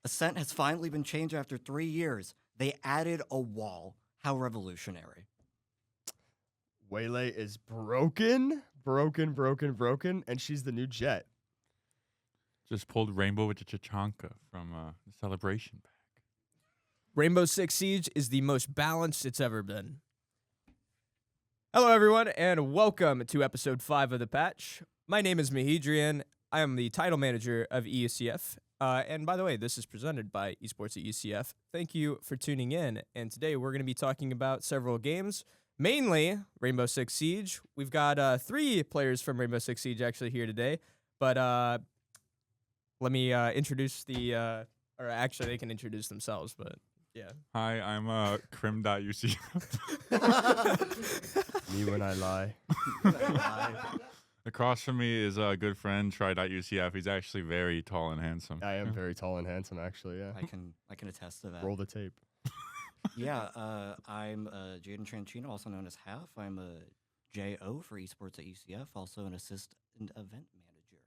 Ascent has finally been changed after 3 years. They added a wall. How revolutionary. Waylay is broken, and she's the new Jet. Just pulled Rainbow with the Chachanka from the celebration pack. Rainbow Six Siege is the most balanced it's ever been. Hello, everyone, and welcome to episode 5 of The Patch. My name is Mahi. I am the title manager of UCF. And by the way, this is presented by Esports at UCF. Thank you for tuning in. And today we're going to be talking about several games, mainly Rainbow Six Siege. We've got 3 players from Rainbow Six Siege actually here today. But let me introduce or actually they can introduce themselves, but yeah. Hi, I'm Crim.UCF. Me when I lie. Across from me is a good friend, Tri.UCF. He's actually very tall and handsome. I am very tall and handsome, actually, yeah. I can attest to that. Roll the tape. Yeah, I'm Jayden Tranchino, also known as Half. I'm a JO for Esports at UCF, also an assistant event manager.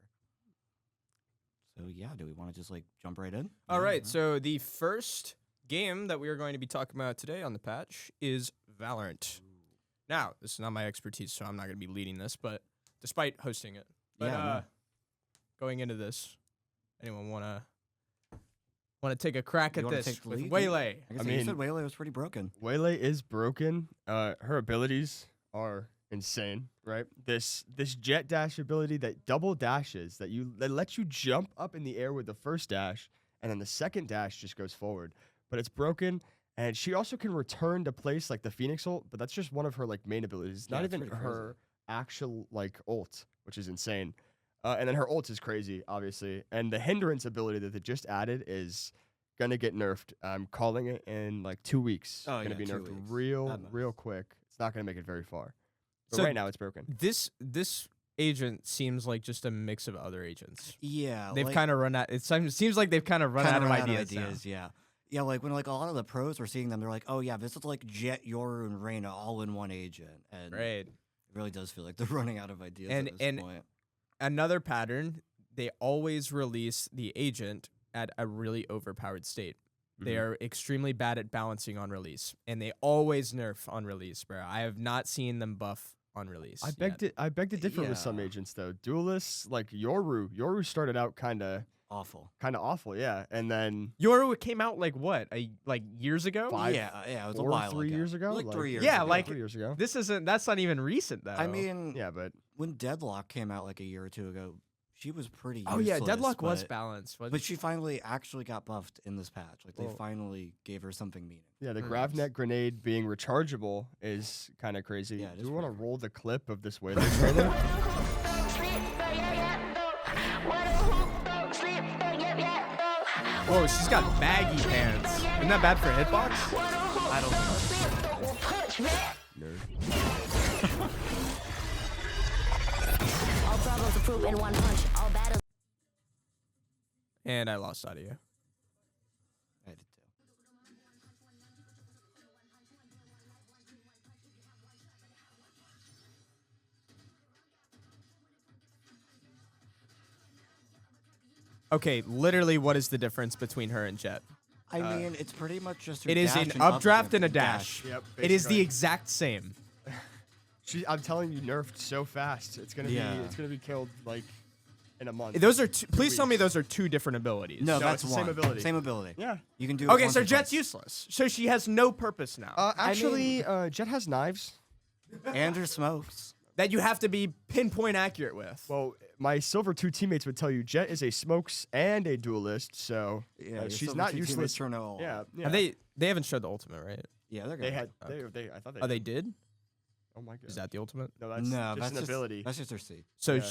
So yeah, do we want to just jump right in? All right, so the first game that we are going to be talking about today on the patch is Valorant. Now, this is not my expertise, so I'm not going to be leading this, but despite hosting it. But going into this, anyone want to take a crack at this with Waylay? I mean, you said Waylay was pretty broken. Waylay is broken. Her abilities are insane, right? This jet dash ability that double dashes, that lets you jump up in the air with the first dash, and then the second dash just goes forward. But it's broken, and she also can return to place like the Phoenix ult, but that's just one of her main abilities. It's not even her actual ult, which is insane. And then her ult is crazy, obviously. And the hindrance ability that they just added is gonna get nerfed. I'm calling it in 2 weeks. Oh, gonna be nerfed 2 weeks. real quick. It's not gonna make it very far. But So right now it's broken. This agent seems like just a mix of other agents. Yeah, They've kind of run out. It seems like they've kind of run out of ideas. Yeah. Yeah, when a lot of the pros were seeing them, they're like, oh yeah, this is Jet, Yoru, and Reyna all in one agent. And Right. it really does feel like they're running out of ideas And- at this and- point. Another pattern, they always release the agent at a really overpowered state. They are extremely bad at balancing on release, and they always nerf on release, bro. I have not seen them buff on release. I beg to differ with some Yeah. agents though. Duelists like Yoru. Yoru started out kind of awful, yeah. And then Yoru came out years ago? Yeah, it was a 4 while 3 ago. years ago. Like 3 years Yeah, ago. 3 years ago. That's not even recent though. I mean, Yeah, but when Deadlock came out a year or two ago, she was pretty oh yeah, useless, Deadlock was but- balanced. But she finally actually got buffed in this patch. They Well- finally gave her something meaning. yeah, the Nice. Gravnet grenade being rechargeable is kind of crazy. Yeah, it Do is we want to pretty roll the clip of this Waylay trailer? Whoa, she's got baggy pants. Isn't that bad for hitbox? I don't know. Nerd. All problems approved in one punch. All battles. And I lost audio. I did too. Okay, literally, what is the difference between her and Jet? I mean, it's pretty much just her It is dash an and updraft and a dash. Yep, It is the basically. exact same. I'm telling you, nerfed so fast. It's gonna Yeah. be killed in a month. Those are please tell me weeks. those are 2 different abilities. No, No, that's it's the same one. ability. Same ability. Yeah. You can do. Okay, it so once or Jet's twice. useless. So she has no purpose now. Actually, Jet has knives. And her smokes. that you have to be pinpoint accurate with. Well, my Silver 2 teammates would tell you Jet is a smokes and a duelist, so Yeah, your she's Silver not 2 teammates useless. turn all- Yeah, yeah. Have they haven't showed the ultimate, right? Yeah, they're They good. had. I thought they. Oh, they did? Oh my god. Is that the ultimate? No, that's No, just that's an just ability. That's just her C. So Yeah.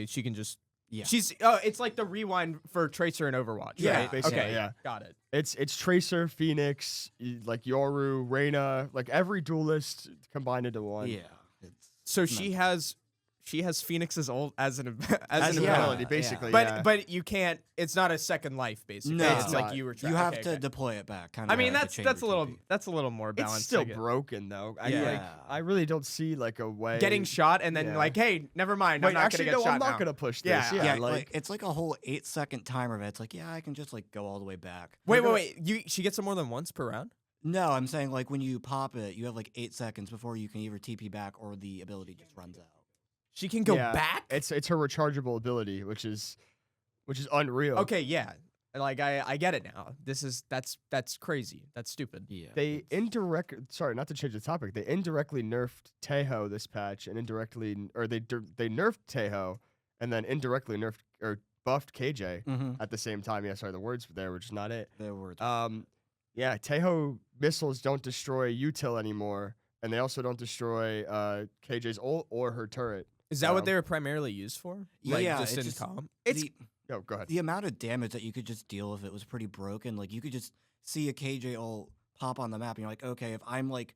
she can just Yeah. She's it's like the rewind for Tracer and Overwatch, Yeah, right? basically, Okay, yeah. got it. It's Tracer, Phoenix, Yoru, Reyna, every duelist combined into one. Yeah. It's So she has she has Phoenix's ult as an As an yeah, ability, yeah. basically. but yeah. but you can't. It's not a second life basically. No. it's It's like not. you were. You have to deploy it back. Kind of. I mean, that's a little more It's balanced. still I guess. broken though. Yeah. I really don't see like a way. Getting shot and then Yeah. like, hey, never mind. Wait, I'm not actually, gonna get no, shot I'm not now. gonna push this. Yeah, Yeah, Yeah, like it's like a whole 8-second timer. But it's like, yeah, I can just like go all the way back. Wait. She gets it more than once per round. No, I'm saying like when you pop it, you have like 8 seconds before you can either TP back or the ability just runs out. She can go yeah, back. It's her rechargeable ability, which is unreal. Okay, yeah. Like I get it now. That's crazy. That's stupid. Yeah. They sorry, not to change the topic. They indirectly nerfed Tejo this patch, and indirectly, or they nerfed Tejo, and then indirectly nerfed or buffed KJ Mm-hmm. at the same time. Yeah, sorry, the words there were just not it. There were. Yeah, Tejo missiles don't destroy util anymore, and they also don't destroy KJ's ult or her turret. Is that what Um, they were primarily used for? Like Yeah, just it's in just- comp. Oh, go ahead. The amount of damage that you could just deal with it was pretty broken. Like you could just see a KJ ult pop on the map, and you're like, okay, if I'm like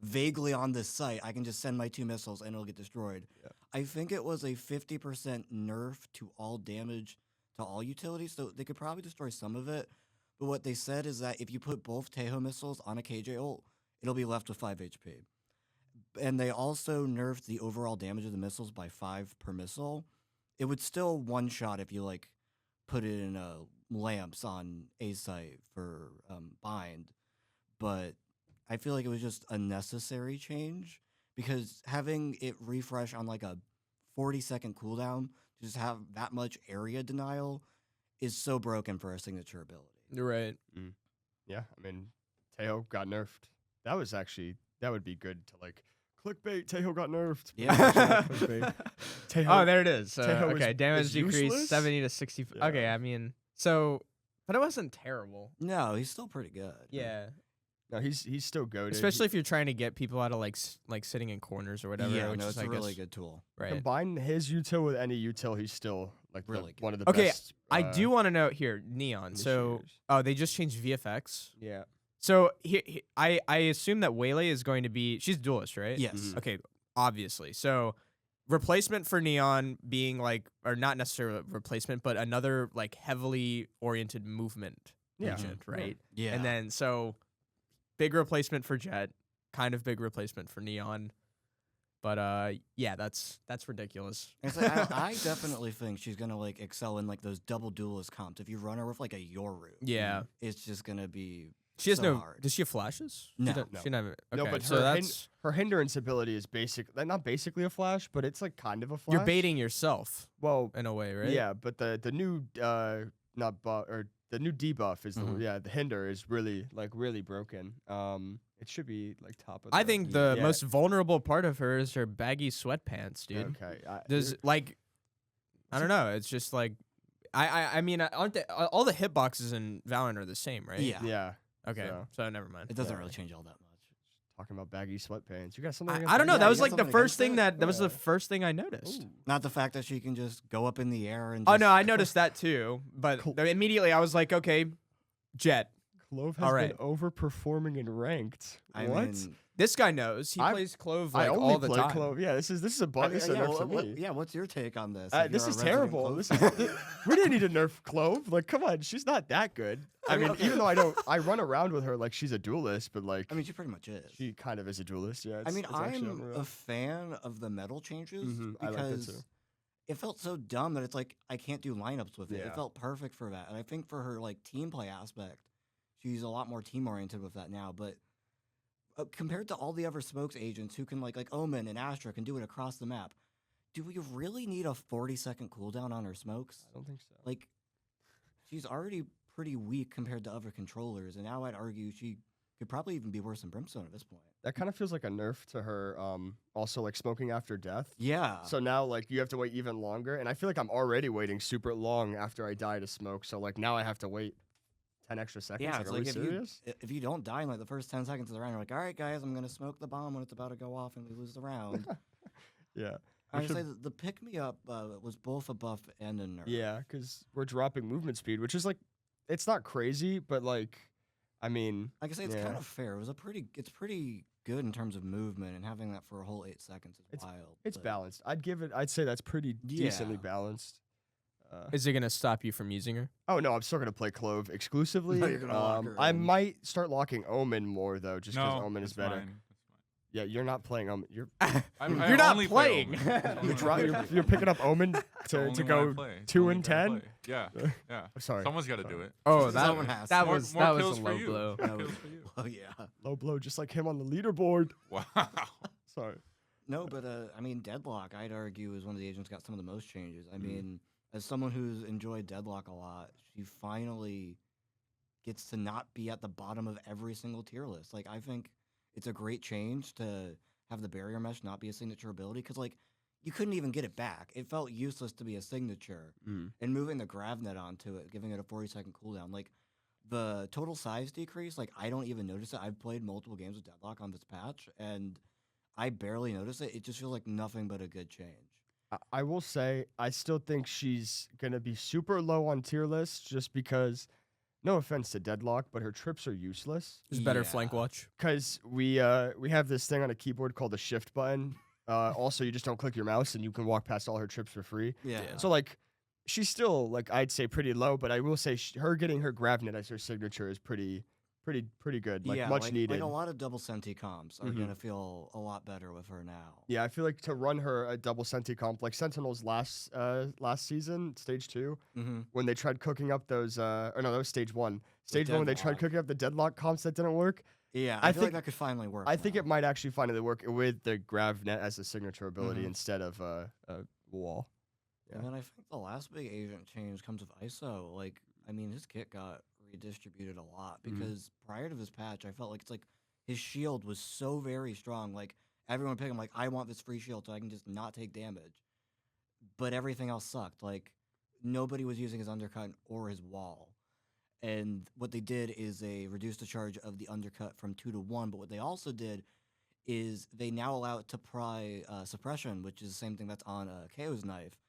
vaguely on this site, I can just send my 2 missiles and it'll get destroyed. Yeah. I think it was a 50% nerf to all damage to all utilities, so they could probably destroy some of it. But what they said is that if you put both Tejo missiles on a KJ ult, it'll be left with 5 HP. And they also nerfed the overall damage of the missiles by 5 per missile. It would still one-shot if you like put it in lamps on A site for bind, but I feel like it was just a necessary change because having it refresh on like a 40-second cooldown to just have that much area denial is so broken for a signature ability. You're right. Yeah, I mean, Tejo got nerfed. That would be good to like clickbait. Tejo got nerfed. Yeah. Clickbait. Tejo, Oh, there it is. Tejo Okay, is damage decreased useless? 70 to 60. Yeah. Okay, I mean, so, but it wasn't terrible. No, he's still pretty good. Yeah, no, he's still goaded. especially if you're trying to get people out of like sitting in corners or whatever. Yeah, which no, is, it's I a really guess, good tool. right. Combine his util with any util, he's still like Really good. one of the Okay, best. I do want to note here, Neon. So, initiators. oh, they just changed VFX. Yeah. So I assume that Waylay is going to be. She's duelist, right? Yes. Mhm. Okay, obviously. So replacement for Neon being like, or not necessarily a replacement, but another like heavily oriented movement Yeah. agent, Yeah. right? Yeah. And then so big replacement for Jet, kind of big replacement for Neon. But yeah, that's ridiculous. It's like, I definitely think she's gonna like excel in like those double duelist comps. If you run her with like a Yoru, Yeah. it's just gonna be She has so no. hard. Does she have flashes? No. She never. Okay, No, but so her that's her hindrance ability is not basically a flash, but it's like kind of a flash. you're baiting yourself Well, in a way, right? yeah, but the new not buff or the new debuff is Mhm. the hinder is really broken. It should be like top of. I think the yeah. most vulnerable part of her is her baggy sweatpants, dude. Okay. Does like, I don't know. It's just like, I mean, aren't they, all the hitboxes in Valorant are the same, right? Yeah. yeah. Okay, So- so never mind. It doesn't Yeah. really change all that much. Talking about baggy sweatpants. You got something? against I don't know. baggy- That Yeah, was you got like the something first against thing it? that was the Yeah. first thing I noticed. Ooh. Not the fact that she can just go up in the air and. Oh Just, no, I noticed that too. But Cool. immediately I was like, okay, Jet. Clove has All been right. overperforming in ranked. I what? mean, This guy knows. He I- plays Clove I like only all the play time. Clove. Yeah, this is a I bug. mean, This is a yeah, nerf for me. yeah, what's your take on this? If This you're a is resident terrible. Clove This fan? is, we didn't need to nerf Clove. Like, come on, she's not that good. I mean, okay. even though I run around with her like she's a duelist, but like I mean, she pretty much is. she kind of is a duelist. Yeah. I mean, it's actually I'm unreal. a fan of the metal changes Mhm, I like that because too. it felt so dumb that it's like I can't do lineups with it. Yeah. It felt perfect for that, and I think for her like team play aspect, she's a lot more team oriented with that now. But compared to all the other smokes agents who can like Omen and Astra can do it across the map, do we really need a 40-second cooldown on her smokes? I don't think so. Like, she's already pretty weak compared to other controllers, and now I'd argue she could probably even be worse than Brimstone at this point. That kind of feels like a nerf to her. Also like smoking after death. Yeah. So now like you have to wait even longer, and I feel like I'm already waiting super long after I die to smoke. So like now I have to wait 10 extra seconds. yeah, like, it's are like we if serious? if you don't die in like the first 10 seconds of the round, you're like, all right, guys, I'm gonna smoke the bomb when it's about to go off and we lose the round. Yeah. I We would should- say that the pick me up was both a buff and a nerf. Yeah, because we're dropping movement speed, which is like, it's not crazy, but like, I mean, Like I say, it's Yeah. kind of fair. It's pretty good in terms of movement, and having that for a whole 8 seconds is wild. It's but- balanced. I'd say that's pretty decently Yeah. balanced. Is it gonna stop you from using her? Oh no, I'm still gonna play Clove exclusively. No, you're gonna lock her I in. might start locking Omen more though, just because No, Omen is that's better. fine. Yeah, you're not playing Omen. You're I You're not only play playing. Omen. That's you're, the dri- only you're, one. you're picking up Omen The to only one I go play. It's the 2 only and guy I 10. play. Yeah, yeah. Sorry. Someone's got to do it. Oh, Someone has that to. was More that was kills a for low you. blow. More That kills was- for you. Oh yeah. Low blow, just like him on the leaderboard. Wow. Sorry. No, but I mean, Deadlock, I'd argue, is one of the agents got some of the most changes. I mean, as someone who's enjoyed Deadlock a lot, she finally gets to not be at the bottom of every single tier list. Like, I think it's a great change to have the barrier mesh not be a signature ability, because like you couldn't even get it back. It felt useless to be a signature, and moving the GravNet onto it, giving it a 40-second cooldown, like the total size decrease, like I don't even notice it. I've played multiple games with Deadlock on this patch, and I barely notice it. It just feels like nothing but a good change. I will say, I still think she's gonna be super low on tier lists, just because. No offense to Deadlock, but her trips are useless. There's better Yeah. flank watch. Because we have this thing on a keyboard called the shift button. Also, you just don't click your mouse and you can walk past all her trips for free. Yeah. So like, she's still like I'd say pretty low, but I will say her getting her GravNet as her signature is pretty good. Like yeah, much needed. Like a lot of double senti comps are Mhm. gonna feel a lot better with her now. Yeah, I feel like to run her a double Senti comp like Sentinels last season, stage 2, Mm-hmm. when they tried cooking up those or no, that was stage 1. Stage 1 when they tried Deadlock. cooking up the Deadlock comps that didn't work. Yeah, I I feel think- like that could finally work. I think now. it might actually finally work with the GravNet as a signature ability Mhm. instead of a wall. And then I think the last big agent change comes with ISO. Like, I mean, his kit got redistributed a lot because prior to this patch, I felt like it's like his shield was so very strong. Like, everyone picked him, like, I want this free shield so I can just not take damage. But everything else sucked. Like, nobody was using his undercut or his wall. And what they did is they reduced the charge of the undercut from 2 to 1. But what they also did is they now allow it to pry suppression, which is the same thing that's on KO's knife.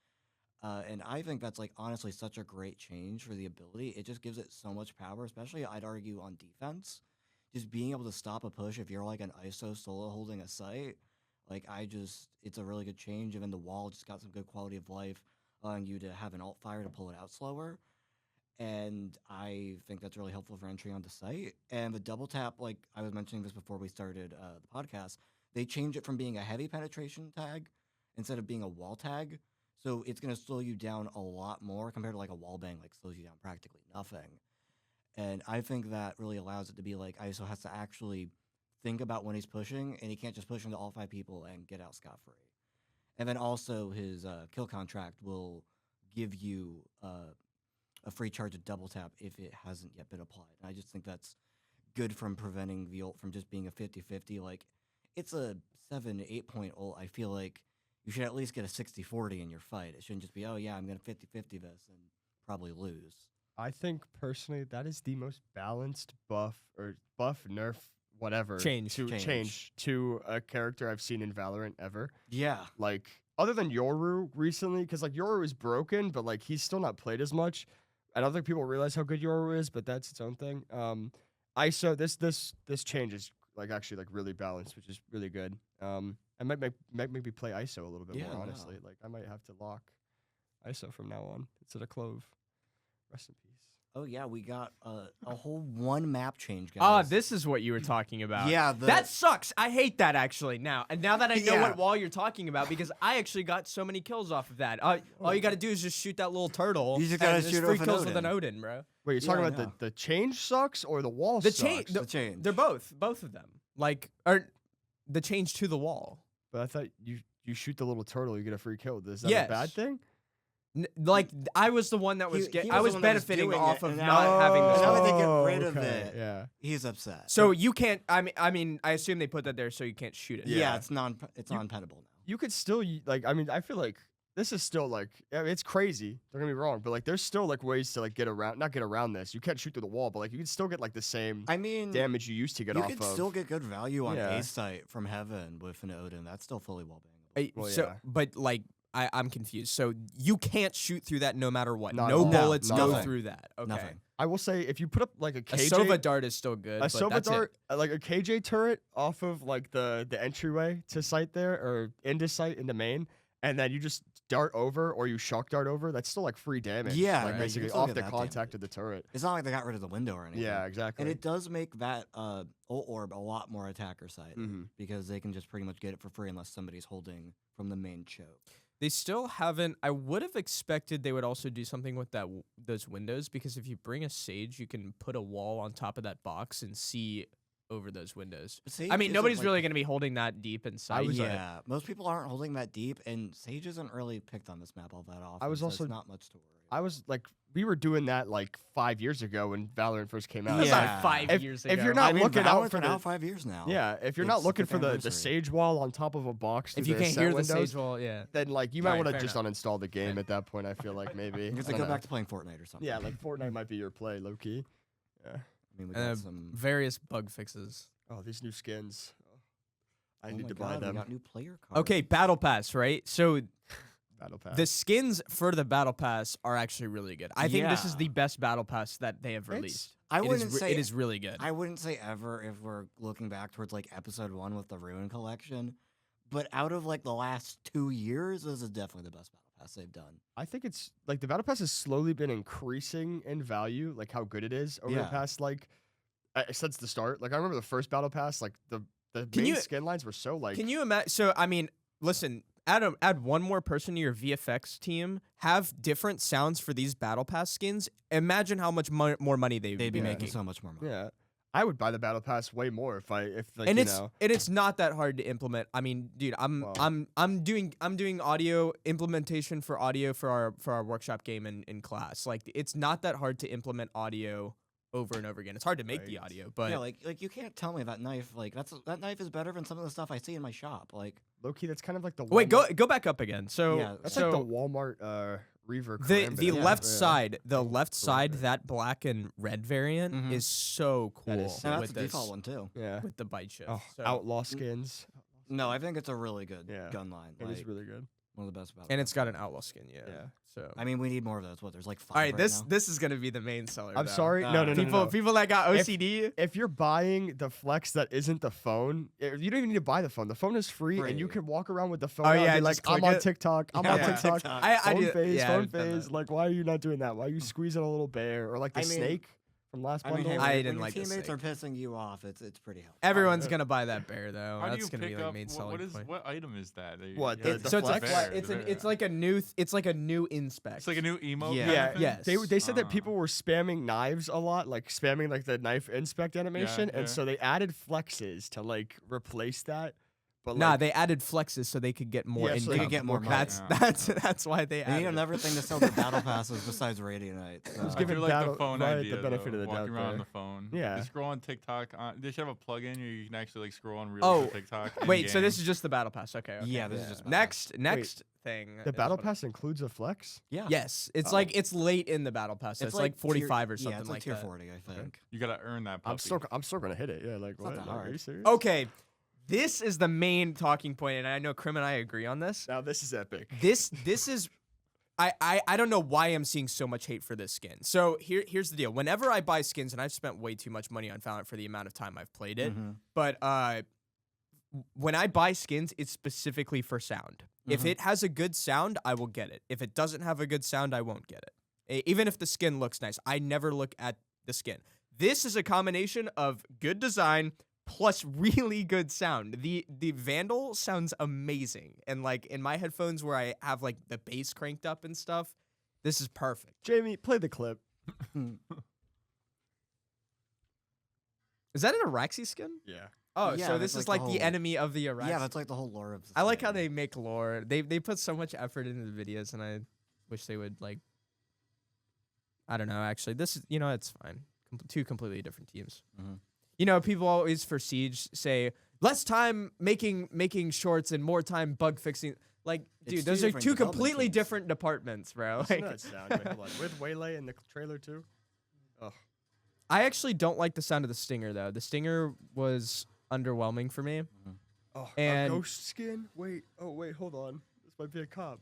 And I think that's like honestly such a great change for the ability. It just gives it so much power, especially I'd argue on defense. Just being able to stop a push if you're like an ISO solo holding a site, like it's a really good change. Even the wall just got some good quality of life, allowing you to have an alt fire to pull it out slower. And I think that's really helpful for entry onto site. And the double tap, like I was mentioning this before we started the podcast, they changed it from being a heavy penetration tag instead of being a wall tag. So it's going to slow you down a lot more compared to like a wall bang, like slows you down practically nothing. And I think that really allows it to be like ISO has to actually think about when he's pushing, and he can't just push into all 5 people and get out scot-free. And then also his kill contract will give you a free charge of double tap if it hasn't yet been applied. And I just think that's good from preventing the ult from just being a 50-50. Like, it's a 7 to 8 point ult. I feel like you should at least get a 60-40 in your fight. It shouldn't just be, oh yeah, I'm going to 50-50 this and probably lose. I think personally that is the most balanced buff nerf whatever Change. to a character I've seen in Valorant ever. Yeah. Like other than Yoru recently, because like Yoru is broken, but like he's still not played as much. I don't think people realize how good Yoru is, but that's its own thing. ISO this change is like actually like really balanced, which is really good. I might maybe play ISO a little bit Yeah, more no. honestly. Like I might have to lock ISO from now on instead of Clove. Rest in peace. Oh yeah, we got a whole 1 map change, guys. Ah, this is what you were talking about. Yeah, that sucks. I hate that actually now. And now that I know Yeah. what wall you're talking about, because I actually got so many kills off of that. All you got to do is just shoot that little turtle. You just and gotta there's shoot it free with an kills with an Odin. Odin, bro. Wait, you're talking Yeah, about the change sucks or the wall The sucks? change. the change. They're both of them. Like, or the change to the wall. But I thought you shoot the little turtle, you get a free kill. Is that Yes. a bad thing? Like, I was the one that was He I was was the one that was benefiting doing off it, of and not now- having and this. now wall. they get rid of okay, it. Yeah. He's upset. So you can't. I mean, I assume they put that there so you can't shoot it. yeah, Yeah. it's non-penable now. You could still like. I mean, I feel like this is still like it's crazy. Don't get me wrong, but like there's still like ways to like not get around this. You can't shoot through the wall, but like you can still get like the same I mean, damage you used to get you off could of. still get good value on Yeah. A site from Heaven with an Odin. That's still fully wall bangable. Well, So, yeah. but like, I'm confused. So you can't shoot through that no matter what. Not No at all. bullets No. go Nothing. through that. Okay. Nothing. I will say if you put up like a A KJ, Sova dart is still good. a but Sova that's dart, it. like a KJ turret off of like the entryway to site there or into site into main, and then you just dart over or you shock dart over. That's still like free damage. Yeah, like right, you basically can still off get the that contact damage. of the turret. It's not like they got rid of the window or anything. Yeah, exactly. And it does make that orb a lot more attacker side because they can just pretty much get it for free unless somebody's holding from the main choke. They still haven't. I would have expected they would also do something with those windows, because if you bring a Sage, you can put a wall on top of that box and see over those windows. But Sage I mean, isn't, nobody's like- really going to be holding that deep inside. Yeah, most people aren't holding that deep, and Sage isn't really picked on this map all that often. was so also- it's not much to worry. I was like, we were doing that like 5 years ago when Valorant first came out. That's Yeah. not 5 If- years if ago. you're not I mean, looking out Valorant's for been the- out 5 years now. Yeah, if you're not It's looking the for the anniversary. Sage wall on top of a box, if through you the can't ascent hear the windows, Sage wall, yeah. then like you might Alright, want to fair just enough. uninstall the game at that point. I feel like maybe. Because I they don't go know. back to playing Fortnite or something. Yeah, like Fortnite might be your play, low key. Yeah. I mean, we And got some. various bug fixes. Oh, these new skins. I Oh need my to God, buy we them. got new player cards. Okay, Battle Pass, right? So Battle Pass. the skins for the Battle Pass are actually really good. I think this is Yeah. the best Battle Pass that they have It's- released. I It is wouldn't re- say it is really good. I wouldn't say ever if we're looking back towards like episode 1 with the Ruin collection, but out of like the last 2 years, this is definitely the best battle pass they've done. I think it's like the Battle Pass has slowly been increasing in value, like how good it is over the Yeah. past like since the start. Like I remember the first Battle Pass, like the Can main you- skin lines were so like. Can you imagine? So, I mean, listen, add one more person to your VFX team, have different sounds for these Battle Pass skins. Imagine how much more money they'd They'd be Yeah. making so much more money. Yeah, I would buy the Battle Pass way more if like And you it's know. and it's not that hard to implement. I mean, dude, Wow. I'm doing audio implementation for audio for our workshop game in class. Like, it's not that hard to implement audio over and over again. It's hard to make the Right. audio, but Yeah, like you can't tell me that knife that knife is better than some of the stuff I see in my shop. Like Low key, that's kind of like the wait, Walmart- go back up again. So Yeah, That's so like the Walmart Reaver. the Karambit. the Yeah. left Yeah. side, the left Karambit. side, that black and red variant Mhm. is so cool That is sick. and that's with the this default one too. Yeah. with the bite shift. Oh, So- Outlaw skins. No, I think it's a really good Yeah. gun line. It Like, is really good. one of the best battle and it's passes got ever. an outlaw skin, yeah. Yeah. So I mean, we need more of those. What? There's like 5 all right, now? this is gonna be the main seller. I'm though. sorry. No, no, no, People no, no. people that got If- OCD. If you're buying the Flex that isn't the phone, you don't even need to buy the phone. The phone is free, and you Free. can walk around with the phone. Oh, out and yeah, be just like, I'm click on it. TikTok. I'm Yeah, on I'm on TikTok. TikTok. I Phone do, phase, yeah, phone I've done phase. that. Like, why are you not doing that? Why are you squeezing a little bear or like the I mean- snake from last I mean, bundle? hey, I when didn't your like the teammates are snake. pissing you off. It's pretty helpful. Everyone's gonna buy that bear though. How do That's you gonna be pick the up main what selling is point. what item is that? What, Yeah, the So it's like Flex? it's like a new it's like a new inspect. It's like a new emote. Yeah. kind of Yeah, thing? yes. They said that Ah. people were spamming knives a lot, like spamming like the knife inspect animation, yeah. and so they added flexes to like replace that. But Nah, like, they added flexes so they could get more Yeah, income. so they could get more money. That's Yeah. that's why they They added. need it. another thing to sell their battle passes besides Radianite. was I So- giving do like battle- the phone Riot the idea. benefit though, of the walking doubt around on there. the phone. Yeah. You scroll on TikTok. They should have a plugin where you can actually like scroll on reels Oh, for TikTok. Wait, so this in-game. is just the battle pass? Okay. okay. Yeah, this is just battle next thing. the is battle what- pass includes a flex. yeah. Yes, it's Oh. like it's late in the battle pass. So it's like 45 or something yeah, it's like tier that. 40, I think. you gotta earn that. Puppy. I'm still gonna hit it. Yeah, like not what? that Like, are hard. you serious? Okay, this is the main talking point, and I know Crim and I agree on this. Now this is epic. This is I don't know why I'm seeing so much hate for this skin. So here's the deal. Whenever I buy skins, and I've spent way too much money on Valorant for the amount of time I've played it, Mhm. but when I buy skins, it's specifically for sound. If Mhm. it has a good sound, I will get it. If it doesn't have a good sound, I won't get it. Even if the skin looks nice, I never look at the skin. This is a combination of good design plus really good sound. The Vandal sounds amazing. And like in my headphones where I have like the bass cranked up and stuff, this is perfect. Jamie, play the clip. Is that an Araxi skin? Yeah. Oh, Yeah, so that's this is like like the the whole- enemy of the Araxi. Yeah, that's like the whole lore of the I like how skin. they make lore. They put so much effort into the videos, and I wish they would like. I don't know. Actually, this is it's fine. Two completely different teams. Mhm. You know, people always for Siege say less time making shorts and more time bug fixing. Like, It's dude, two those are different two development completely teams. different departments, bro. Listen to Like, that sound. Wait, hold on. With Waylay in the trailer too. I actually don't like the sound of the Stinger though. The Stinger was underwhelming for me. Oh, And- a ghost skin. Wait. Oh, wait. Hold on. This might be a cop.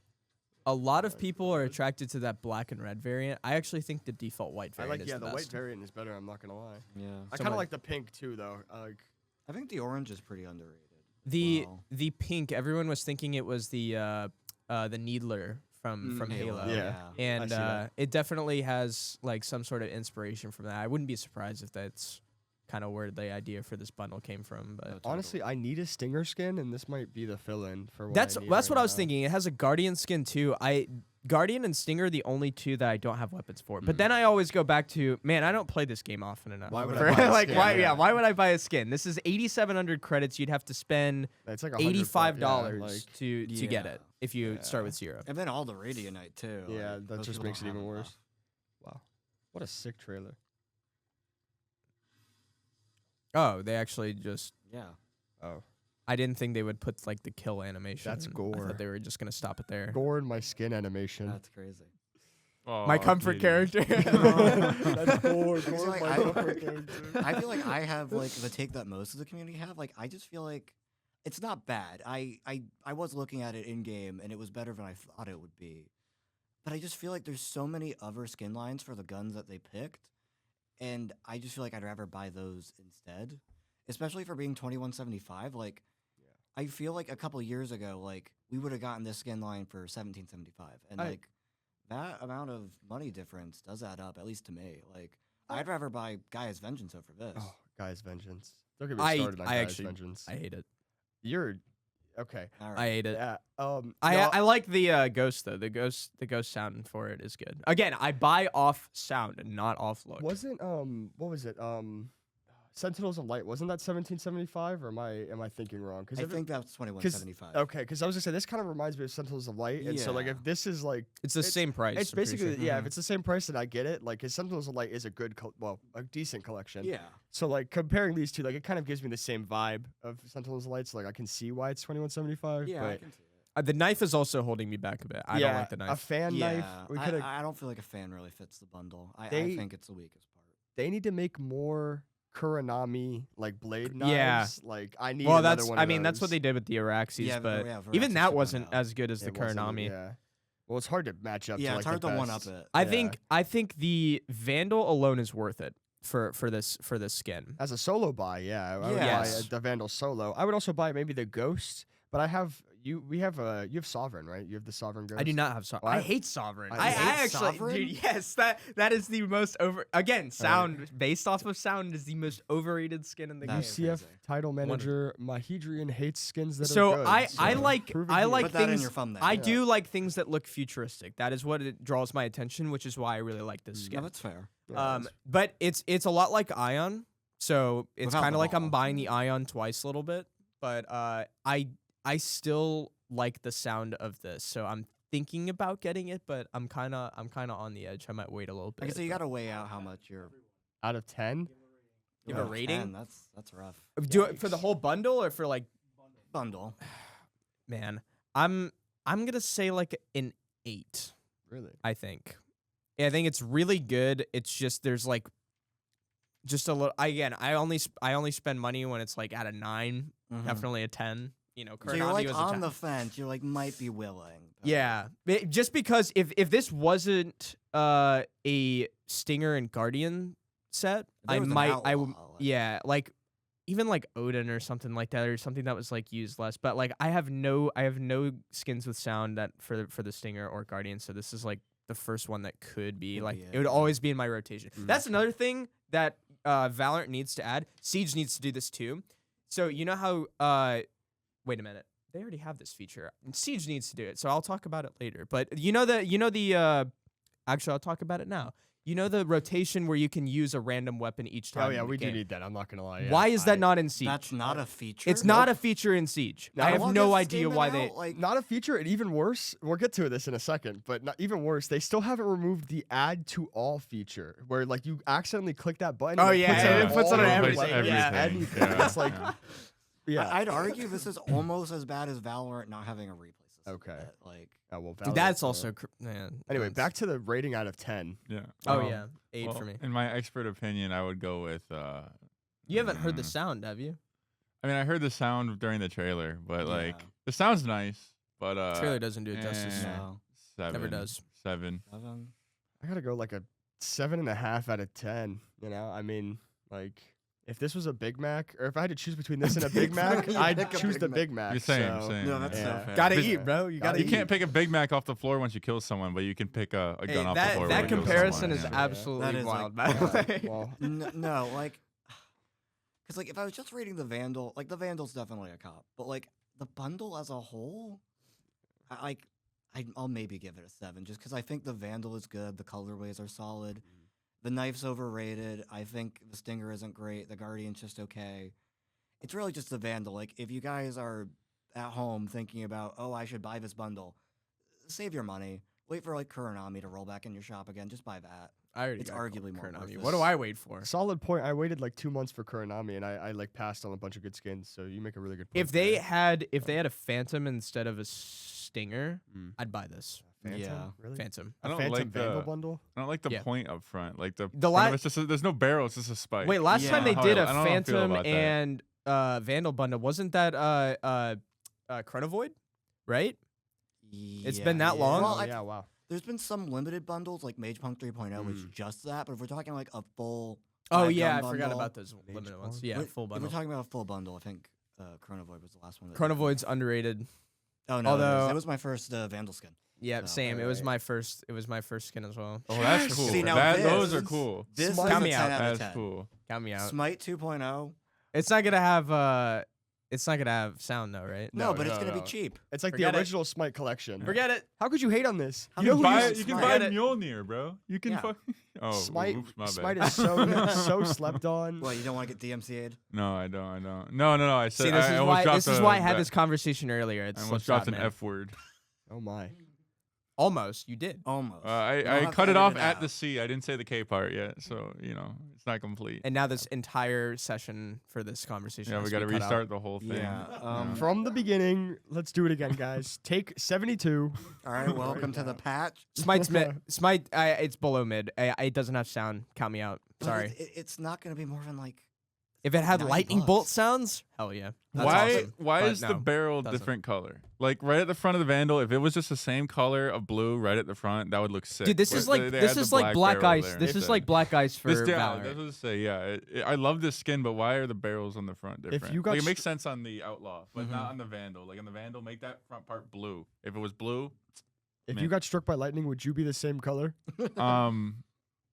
A lot of people are attracted to that black and red variant. I actually think the default white I variant like is the the white best. variant is better. I'm not gonna lie. Yeah. I kind of like the pink too, though. I think the orange is pretty underrated. The pink. Everyone was thinking it was the Needler from Halo. Yeah. And I see that. it definitely has like some sort of inspiration from that. I wouldn't be surprised if that's kind of where the idea for this bundle came from. But Honestly, I need a Stinger skin, and this might be the fill-in for what that's I need what right I was now. thinking. It has a Guardian skin too. Guardian and Stinger are the only two that I don't have weapons for. But then I always go back to, man, I don't play this game often enough. Why would I For- buy a like skin? why? Yeah. Why would I buy a skin? This is 8,700 credits. You'd have to spend It's like $85 $100, to get Yeah. it if you start with 0. And then all the Radianite too. Yeah, like, that most just people makes it don't even have worse. Wow, what a sick trailer. Oh, they actually just. Yeah. Oh, I didn't think they would put like the kill animation. That's I gore. thought they were just gonna stop it there. gore in my skin animation. That's crazy. My comfort character. That's gore. I feel Gore like in my I- comfort character. I feel like I have like the take that most of the community have. Like I just feel like it's not bad. I was looking at it in game and it was better than I thought it would be. But I just feel like there's so many other skin lines for the guns that they picked, and I just feel like I'd rather buy those instead. Especially for being 2175. Like I feel like a couple years ago, like we would have gotten this skin line for 1775. And like that amount of money difference does add up, at least to me. Like I'd rather buy Gaia's Vengeance over this. Oh, Guy's Vengeance. Don't get me I started on I Guy's actually Vengeance. I hate it. You're okay. All I right. hate it. Yeah. I like the ghost though. The ghost sound for it is good. Again, I buy off sound and not off look. Wasn't what was it? Sentinels of Light, wasn't that 1775, or am I thinking wrong? I think that's 2175. Okay, because I was gonna say this kind of reminds me of Sentinels of Light, and so like Yeah. if this is like It's the same price. it's I'm pretty basically sure. yeah, if it's the same price, then I get it. Like, 'cause Sentinels of Light is a good, a decent collection. Yeah. So like comparing these two, like it kind of gives me the same vibe of Sentinels of Light. So like I can see why it's 2175. Yeah, I but can see it. The knife is also holding me back a bit. I don't like the A knife. fan knife. We could have. I don't feel like a fan really fits the bundle. I They- think it's the weakest part. They need to make more Kuranami like blade Yeah. knives. Like I need. Well, another that's one I of mean that's what those. they did with the Araxes, Yeah, but yeah, even Veraxes that should wasn't come out. as good as the It wasn't- Kuranami. Yeah. Well, it's hard to match up. Yeah, to, it's like, hard the to best. one up it. I think the Vandal alone is worth it for this skin. As a solo buy, yeah. I would Yes. buy the Vandal solo. I would also buy maybe the Ghost, but I have you. We have you have Sovereign, right? You have the Sovereign Ghost. I do not have Sovereign. Well, I hate Sovereign. I I hate actually, Sovereign? dude, yes, that is the most sound based off of sound is the most overrated skin in the game. That's UCF crazy. title manager Mahidrian hates skins that So are good. I so like prove it I here. like Put that in things. your thumbnail. I Yeah. do like things that look futuristic. That is what it draws my attention, which is why I really like this Yeah, skin. that's fair. But it's a lot like Ion, so it's Without kind the of like I'm ball. buying the Ion twice a little bit. But I still like the sound of this, so I'm thinking about getting it, but I'm kind of on the edge. I might wait a little bit. Okay, so you but- got to weigh out how much you're. out of 10. Give a Oh, rating? 10, that's rough. Do it for the whole bundle or for like, Bundle. man, I'm gonna say like an 8. Really? I think. Yeah, I think it's really good. It's just there's like just a little. Again, I only spend money when it's like at a 9, definitely a 10. You know, So you're Kuranami like was a on 10. the fence. You're like might be willing. but- Yeah, just because if this wasn't a Stinger and Guardian set, If there I was an would outlaw, like- yeah, like even like Odin or something like that, or something that was like used less. But like I have no skins with sound that for the Stinger or Guardian, so this is like the first one that could be Could like be it it, would yeah. always be in my rotation. That's another thing that Valorant needs to add. Siege needs to do this too. So you know how wait a minute. They already have this feature. Siege needs to do it, so I'll talk about it later. But actually I'll talk about it now. You know the rotation where you can use a random weapon each time. Oh yeah, in the we do game? need that. I'm not gonna lie. Yeah. Why is that not in Siege? That's not a feature. It's not a feature in Siege. No, I I have want no this idea game why out, they. like. Not a feature, and even worse, we'll get to this in a second, but not even worse, they still haven't removed the add to all feature, where like you accidentally click that button. Oh, and yeah, it it puts all it on over, everything, like, yeah. anything. Yeah. It's like, yeah. I'd argue this is almost as bad as Valorant not having a replay system. Okay. Like. Oh, well, Dude, Valorant, that's yeah. also man. Anyway, that's- back to the rating out of 10. Yeah. Oh yeah, 8 well, for me. In my expert opinion, I would go with. You haven't heard the mm, sound, have you? I mean, I heard the sound during the trailer, but like Yeah. the sound's nice, but Trailer doesn't do it justice. eh, No. 7. Never does. 7. I gotta go like a 7.5 out of 10. You know, I mean, like if this was a Big Mac, or if I had to choose between this and a Big Mac, Yeah, I'd pick a choose Big the Mac. Big Mac. You're same, so- same. No, that's Yeah. so fair. Gotta But- eat, bro. You gotta You eat. can't pick a Big Mac off the floor once you kill someone, but you can pick a Hey, gun off the floor. that when you kill comparison someone, is yeah. absolutely That is, wild, like, man. Well, No, like, because like if I was just reading the Vandal, like the Vandal's definitely a cop, but like the bundle as a whole, I'll maybe give it a 7, just because I think the Vandal is good, the colorways are solid, the knife's overrated. I think the Stinger isn't great, the Guardian's just okay. It's really just the Vandal. Like if you guys are at home thinking about, oh, I should buy this bundle, save your money. Wait for like Kuronami to roll back in your shop again. Just buy that. I already It's got arguably more Kuronami. worth What do it. I wait for? solid point. I waited like 2 months for Kuronami, and I like passed on a bunch of good skins. So you make a really good point. If they there. had a Phantom instead of a Stinger, Mm. I'd buy this. Phantom, Yeah. really? Phantom. I A don't Phantom like Vandal the. bundle. I don't like the Yeah. point up front. Like the The front of la- it's just there's no barrel. It's just a spike. Wait, last time Yeah. they did I a don't know how I feel Phantom about that. and Vandal bundle, wasn't that Chronovoid? Right? It's been that long? Well, Oh, I- yeah, wow. There's been some limited bundles like Mage Punk 3.0, which is just that. But if we're talking like a full, Oh five yeah, I gun forgot bundle, about those Mage limited ones. Punk? Yeah, wait, full If bundle. we're talking about a full bundle, I think Chronovoid was the last one. Chronovoid's underrated. Oh no, although- it was my first Vandal skin. Yeah, So, same. It was alright. my first. It was my first skin as well. Oh, that's cool. See, now Those are this- cool. This Smite- is Count a me 10 out. out of That's 10. cool. Count me out. Smite 2.0. It's not gonna have. It's not gonna have sound though, right? No, No, but it's no, gonna no. be cheap. It's like Forget the it. original Smite collection. Forget it. How could you hate on this? How You know could who you uses use You can Smite? buy Mjolnir, bro. You can Yeah. fuck. Oh, Smite? oops, my bad. Smite is so slept on. Well, you don't want to get DMCA'd? No, I don't. No. I said See, this I is almost why. dropped This is a- why I had that- this conversation earlier. I It's almost slipshot, dropped an man. F word. Oh my. Almost, you did. Almost. You I don't have to cut it edit off it at out. the C. I didn't say the K part yet, so it's not complete. And now this entire session for this conversation. Yeah, has we to got to be cut out. restart the whole thing. Yeah, From the beginning, let's do it again, guys. Take 72. All right, welcome to the now. patch. Smite's mid. Smite. It's below mid. It doesn't have sound. Count me out. But Sorry. it's not gonna be more than like. If it had $9. lightning bolt sounds, hell yeah. That's Why awesome. why But is the no, barrel doesn't. different color? Like right at the front of the Vandal, if it was just the same color of blue right at the front, that would look sick. Dude, this But is like they this had is the like black barrel ice. there This is instead. like black ice for This, yeah, Valorant. that's what I say. Yeah, I love this skin, but why are the barrels on the front different? you got like, it str- makes sense on the Outlaw, but Mhm. not on the Vandal. Like on the Vandal, make that front part blue. If it was blue, If Man. you got struck by lightning, would you be the same color? um,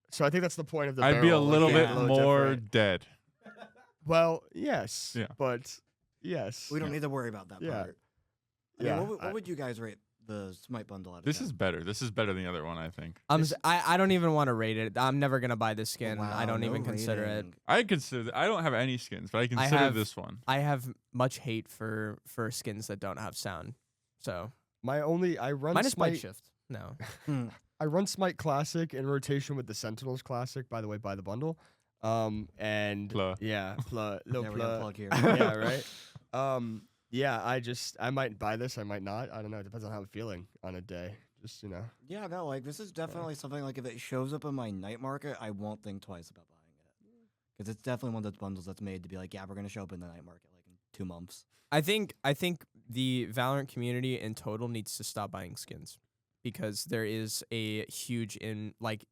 So I think that's the point of the I'd be a barrel, like, little being bit a little more different. dead. Well, yes. Yeah. But yes. We don't need to worry about that Yeah. part. I mean, Yeah, what would you guys rate the Smite bundle out of This 10? is better. This is better than the other one, I think. I don't even want to rate it. I'm never gonna buy this skin. I Wow, don't no even consider it. rating. I consider. I don't have any skins, but I consider have- this one. I have much hate for skins that don't have sound. So I run minus spike Smite. shift. No. I run Smite Classic in rotation with the Sentinels Classic. By the way, buy the bundle. And Pla. yeah, little Yeah, we're gonna pla. plug here. Yeah, right. Yeah, I might buy this. I might not. I don't know. It depends on how I'm feeling on a day. Just Yeah, no, like this is definitely something like if it shows up in my night market, I won't think twice about buying it. Because it's definitely one of those bundles that's made to be like, yeah, we're gonna show up in the night market like in 2 months. I think the Valorant community in total needs to stop buying skins because there is a huge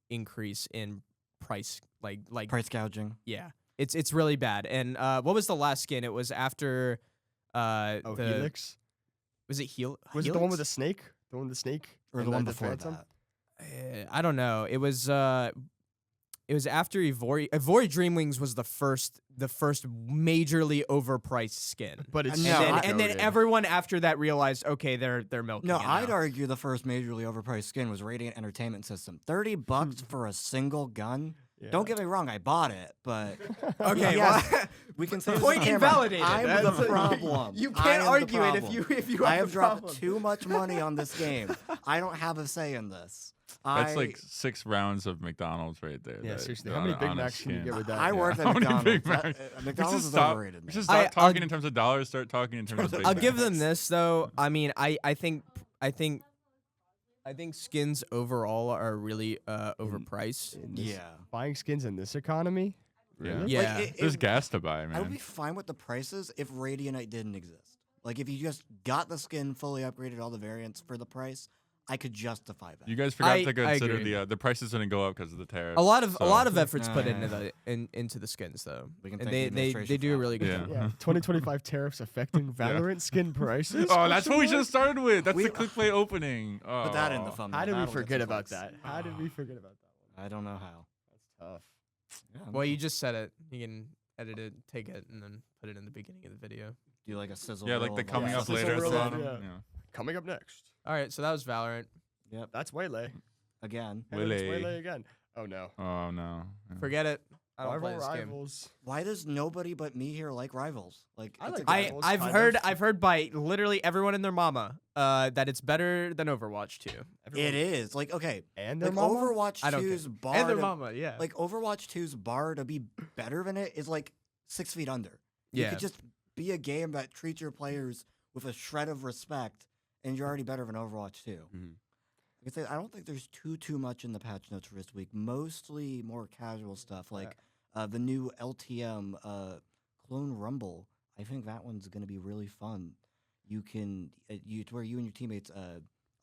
increase in price like Price gouging. yeah. It's really bad. And what was the last skin? It was after the Helix. Was it Was it the one with the snake? The one with the snake? Or and the one the before Phantom? that. I don't know. It was after Avery. Avery Dreamwings was the first majorly overpriced skin. But it's No, so and then goated. everyone after that realized, okay, they're milking No, it I'd now. argue the first majorly overpriced skin was Radiant Entertainment System. $30 for a single gun. Yeah. Don't get me wrong, I bought it, but Okay, yes, well, we can say this point on camera. invalidated. I'm That's- the problem. You I can't am the argue it problem. if you I have have the dropped problem. too much money on this game. I don't have a say in this. That's like 6 rounds of McDonald's right there. Yeah, that- seriously. that How many on Big a Macs can you skin. get with that? I Yeah. worked at How many McDonald's. Big That- Macs? McDonald's is stop, overrated. we man. should stop I'll talking in terms of dollars. Start talking in terms of Big I'll give them Macs. this though. I mean, I think skins overall are really overpriced. In this- Yeah. Buying skins in this economy? Yeah. Really? Yeah. Like, There's gas to buy, I would man. be fine with the prices if Radianite didn't exist. Like if you just got the skin fully upgraded, all the variants for the price, I could justify that. You guys forgot I to consider agree. the prices didn't go up because of the tariffs. A lot of so- efforts put Yeah. into into the skins though, We can and thank the they administration do a for really good Yeah. job. Yeah, 2025 tariffs affecting Valorant skin prices. Oh, that's what we should have started with. That's We- the clickplay opening. Oh. Put that in the thumbnail. How did we That'll get forget some about clicks. that? How did we forget about that one? I don't know how. That's tough. Yeah, Well, you just said it. You can edit it, take it, and then put it in the beginning of the video. do like a sizzle. Yeah, like reel the of all coming the up stuff. later at the Sizzle reel, bottom. yeah. Yeah. Coming up next. All right, so that was Valorant. Yep. That's Waylay. Again. Hey, look, it's Waylay. Waylay again. Oh no. Oh no. Yeah. Forget it. I don't play Rival this game. rivals. Why does nobody but me here like Rivals? Like, I it's like a Rivals. game. Rivals, I've kind heard of. I've heard by literally everyone and their mama that it's better than Overwatch 2. It is like okay, And their like mama? Overwatch I don't 2's care. bar. And their to- mama, yeah. Like Overwatch 2's bar to be better than it is like 6 feet under. You yeah. could just be a game that treats your players with a shred of respect, and you're already better than Overwatch 2. Mhm. Like I said, I don't think there's too much in the patch notes for this week. Mostly more casual stuff, like the new LTM Clone Rumble. I think that one's gonna be really fun. You can it's where you and your teammates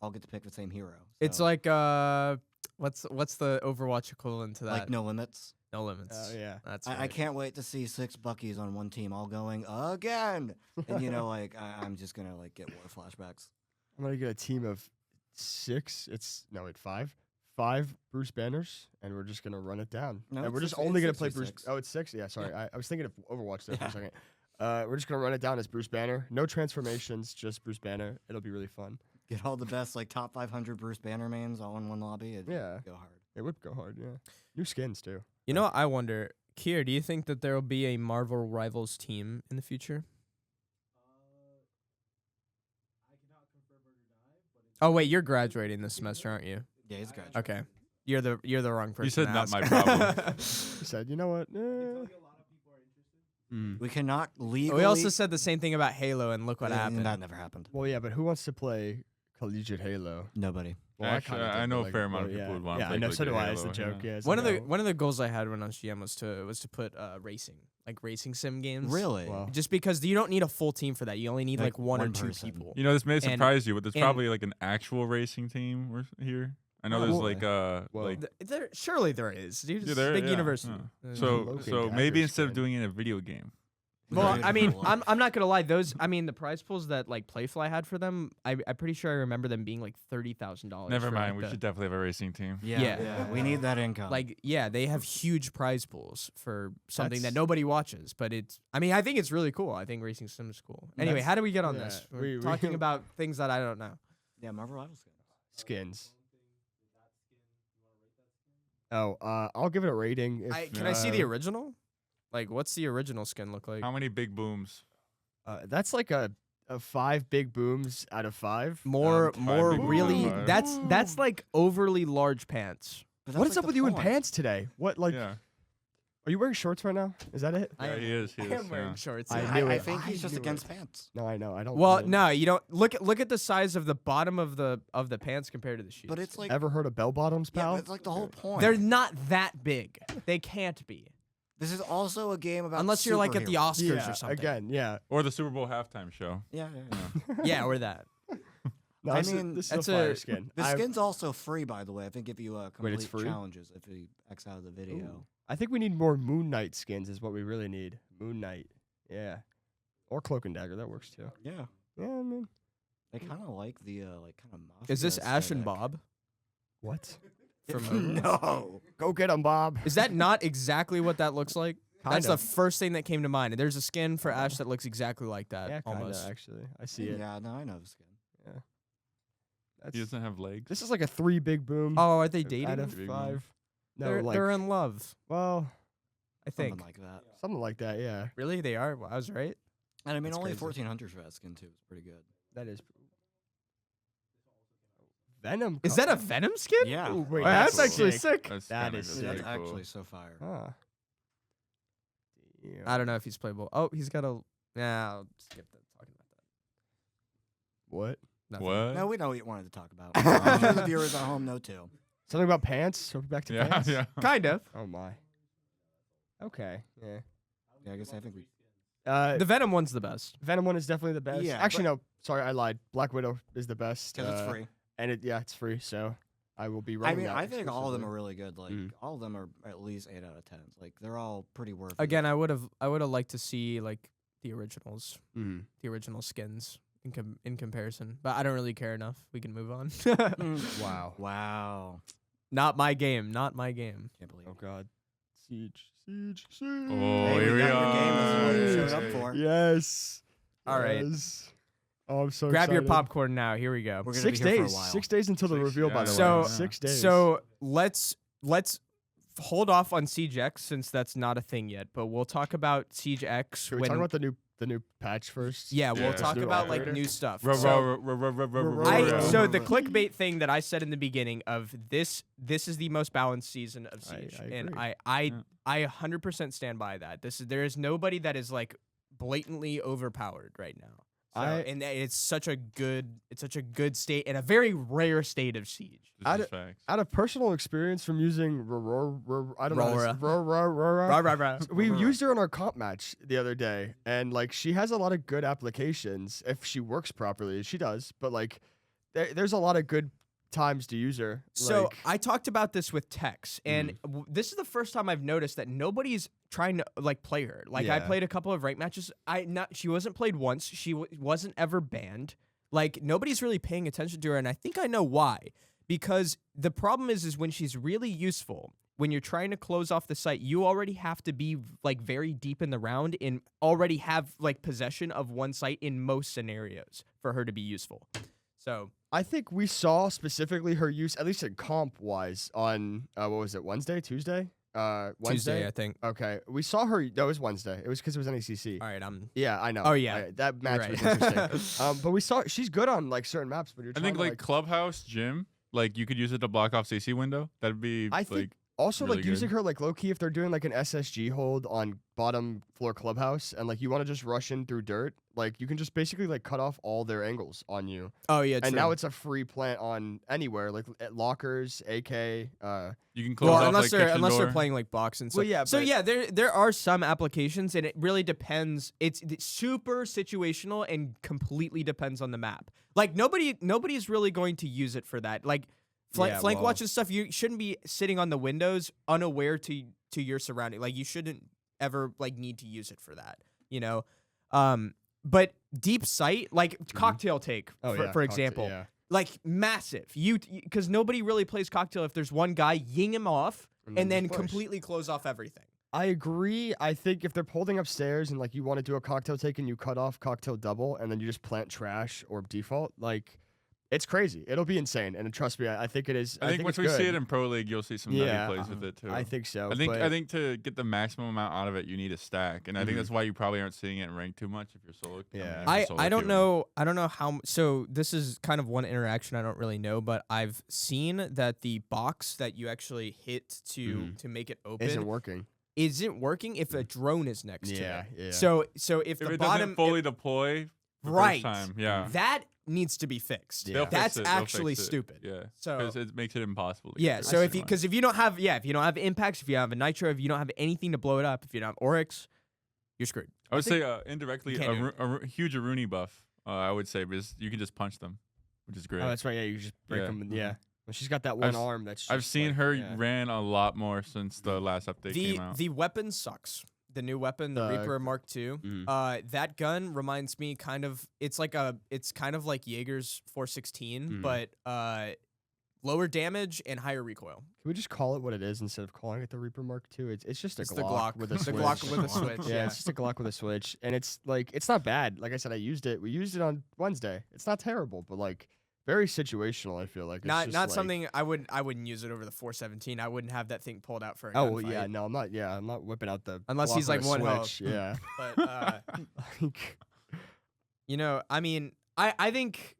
all get to pick the same hero. It's So, like what's the Overwatch equivalent to that? like no limits. No limits. Oh yeah. That's I right. can't wait to see 6 Buckies on one team all going again. And you know, like I'm just gonna like get war flashbacks. I'm gonna get a team of 6. Five. 5 Bruce Banners, and we're just gonna run it down. No, and we're it's just six- only it's gonna 6 play v Bruce. 6. Oh, it's 6. Yeah, sorry. I was thinking of Overwatch there for Yeah. a second. We're just gonna run it down as Bruce Banner. No transformations, just Bruce Banner. It'll be really fun. Get all the best like top 500 Bruce Banner mains all in one lobby. It'd Yeah. go hard. It would go hard. Yeah. New skins too. You know what I wonder, Kier, do you think that there will be a Marvel Rivals team in the future? Oh wait, you're graduating this semester, aren't you? Yeah, he's graduating. Okay. You're the wrong person. said to not ask. my problem. He said, you know what? We cannot legally. we also said the same thing about Halo, and look what and happened. That never happened. Well, yeah, but who wants to play collegiate Halo? Nobody. Well, Actually, kinda I did, know but, a like, fair amount of well, people yeah. would want to Yeah, play I know. So do collegiate I. As the Halo, joke. yeah. Yeah. it's One of like, the oh, one of the goals I had when I was GM was to put racing, like racing sim games. Really? Wow. Just because you don't need a full team for that. You only need Like like one or one two person. people. You know, this may And- surprise you, but there's and- probably like an actual racing team here. I know Oh, there's well, like well, like Surely there is. Dude, Yeah, it's there- big yeah, university. yeah. Uh, so Logan maybe Dagger's instead of skin. doing it in a video game. Well, Very I mean, cool. I'm not gonna lie. The prize pools that like Playfly had for them, I'm pretty sure I remember them being like $30,000. Never for, mind, like, we the- should definitely have a racing team. Yeah. We need that income. Like, yeah, they have huge prize pools for something that That's- nobody watches. But I think it's really cool. I think racing sim is cool. Anyway, That's- how do we get on yeah, this? We're we- talking about things that I don't know. yeah, Marvel Rivals. skins. Oh, I'll give it a rating. If, Can I see the original? Like, what's the original skin look like? How many big booms? That's like a 5 big booms out of 5. More big booms really. out of That's like overly large pants. But What that's is like up with the you in point. pants today? What like? Yeah, Are you wearing shorts right now? Is that it? yeah, he is. He I is. am wearing yeah. shorts. I yeah. knew I it. think he's I just knew against it. pants. No, I know. I don't. Well, know. no, you don't look at the size of the bottom of the pants compared to the shoes. But it's like Ever heard of bell bottoms, yeah, pal? but it's like the whole point. they're not that big. They can't be This is also a game about unless you're like at the superheroes. Oscars or something. Again, yeah. Or the Super Bowl halftime show. Yeah, yeah. Yeah, or that. No, I this is- mean, this is that's a fire a- skin. The I've- skin's also free, by the way. I think if you complete it's free? challenges, if you X out of the video. Ooh. I think we need more Moon Knight skins. Is what we really need. Moon Knight. Yeah. Or Cloak and Dagger. That works too. Yeah, Yeah, I mean, I kind of like the like kind of mafia. Is this Ash and aesthetic. Bob what? from Overwatch? No. Go get 'em, Bob. Is that not exactly what that looks like? That's Kinda. the first thing that came to mind. There's a skin for Ash that looks exactly like that. Yeah, kinda, almost. actually. I see it. Yeah, no, I know the skin. That's, He doesn't have legs. this is like a 3 big boom Oh, are they out dating? of Big 5. No, they're, like they're in love. well, I Something think. like that. something like that. Yeah, Really, they are. Well, I was right. And I mean, That's only crazy. 1,400 for that skin too. It's pretty good. that is. Venom. Is that a Venom skin? Yeah. Ooh, wait, Wow, that's cool. actually sick. sick. That's That kinda is just sick. That's pretty cool. actually so fire. Ah. I don't know if he's playable. Oh, he's got a. Nah, I'll skip that. Talking about that. What? Nothing. What? No, we know what you wanted to talk about. I'm sure the viewers at home know too. Something about pants. So we're back to Yeah, pants. yeah. Kind of. Oh my. Okay. Yeah. Yeah, I guess I think we. The Venom one's the best. Venom one is definitely the best. Yeah, Actually, no. Sorry, I lied. Black Widow is the best. Because it's free. and it's free, so I will be running that I think all of them exclusively. are really good. Like all of them are at least 8 out of 10. Like they're all pretty worth it. Again, I would have liked to see like the originals, Mhm. the original skins in comparison, but I don't really care enough. We can move on. Wow. Wow. Not my game. Not my game. Can't believe Oh it. God. Siege. Oh, Hey, here we got your game. This is what you are. showed up for. Yes. All right. Yes. Oh, I'm so Grab your excited. popcorn now. Here we go. We're gonna 6 be here for a days. while. 6 days until the Six- reveal. By the So- way, 6 days. So let's hold off on Siege X since that's not a thing yet. But we'll talk about Siege X Should we when. talk about the new patch first? Yeah, we'll Yeah. talk New about like operator? new stuff. Ro- So- ro- ro- ro- ro- ro- ro- I- ro- so ro- the clickbait thing that I said in the beginning of this is the most balanced season of Siege, I and agree. I 100% stand by that. There is nobody that is like blatantly overpowered right now. So, and it's such a good state and a very rare state of Siege. This is facts. Out of personal experience from using I don't know. Rah, rah, rah. We used her in our comp match the other day, and like she has a lot of good applications if she works properly. She does, but like there's a lot of good times to use her. So like, I talked about this with Tex, and this is the first time I've noticed that nobody's trying to like play her. Like I Yeah. played a couple of ranked matches. She wasn't played once. She wasn't ever banned. Like nobody's really paying attention to her, and I think I know why. Because the problem is when she's really useful. When you're trying to close off the site, you already have to be like very deep in the round and already have like possession of one site in most scenarios for her to be useful. So I think we saw specifically her use, at least in comp wise, on what was it, Wednesday, Tuesday? Wednesday, Tuesday, I think. Okay, we saw her. No, it was Wednesday. It was because it was NACC. All right, I'm. Yeah, I know. Oh, yeah. That match You're was right. interesting. But we saw she's good on like certain maps. But you're I trying think to, like Clubhouse Gym, like you could use it to block off CC window. That'd be I like think also really like using good. her like low key if they're doing like an SSG hold on bottom floor Clubhouse and like you want to just rush in through dirt, like you can just basically like cut off all their angles on you. Oh yeah, And now it's a free plant on anywhere, like at lockers, AK. you can close well, off unless like kitchen they're door. playing like box and stuff. Well, yeah, So but- yeah, there are some applications, and it really depends. It's super situational and completely depends on the map. Like nobody's really going to use it for that. Like Yeah, flank well- watch and stuff. You shouldn't be sitting on the windows unaware to your surrounding. Like you shouldn't ever like need to use it for that. You know. But deep sight, like cocktail take, Oh, for yeah, example. yeah. Like massive, because nobody really plays cocktail if there's one guy, ying him off, and then just push. completely close off everything. I agree. I think if they're holding upstairs and like you want to do a cocktail take and you cut off cocktail double and then you just plant trash or default, like it's crazy. It'll be insane. And trust me, I think it is. I think once it's we see good. it in Pro League, you'll see some Yeah, heavy plays with it too. I think so. I think but I think to get the maximum amount out of it, you need a stack, and I think that's why you probably aren't seeing it in ranked too much if you're solo. Yeah. I don't know how. So this is kind of one interaction I don't really know, but I've seen that the box that you actually hit to make it open isn't working. isn't working if a drone is next to Yeah, it. yeah. So if If the it bottom doesn't fully deploy, the right, first time, yeah, that needs to be fixed. Yeah. They'll fix That's it, they'll actually fix it. stupid. Yeah, So- because it makes it impossible. To Yeah, get so rid if of you it. because if you don't have impacts, if you have a nitro, if you don't have anything to blow it up, if you don't have Oryx, you're screwed. I would say indirectly you can't do a huge Aruni buff. I would say because you can just punch them, which is great. Oh, that's right. Yeah, you just break Yeah. them. Yeah. Well, she's got that one I've- arm. That's. I've just seen like, her yeah. ran a lot more since the last update The came out. the weapon sucks. The new weapon, the The- Reaper Mark II. Mhm. That gun reminds me kind of it's kind of like Jaeger's 416, but lower damage and higher recoil. Can we just call it what it is instead of calling it the Reaper Mark II? It's just a It's Glock, the Glock with a the switch. Glock with a switch. Yeah, it's just a Glock with a switch, and it's like it's not bad. Like I said, I used it. We used it on Wednesday. It's not terrible, but like very situational. I feel like it's Not just, not like- something I wouldn't use it over the 417. I wouldn't have that thing pulled out for a Oh well, gunfight. yeah, no, I'm not. Yeah, I'm not whipping out the Unless Glock he's, with like, a one health. switch. Yeah, But Like, you know, I mean, I think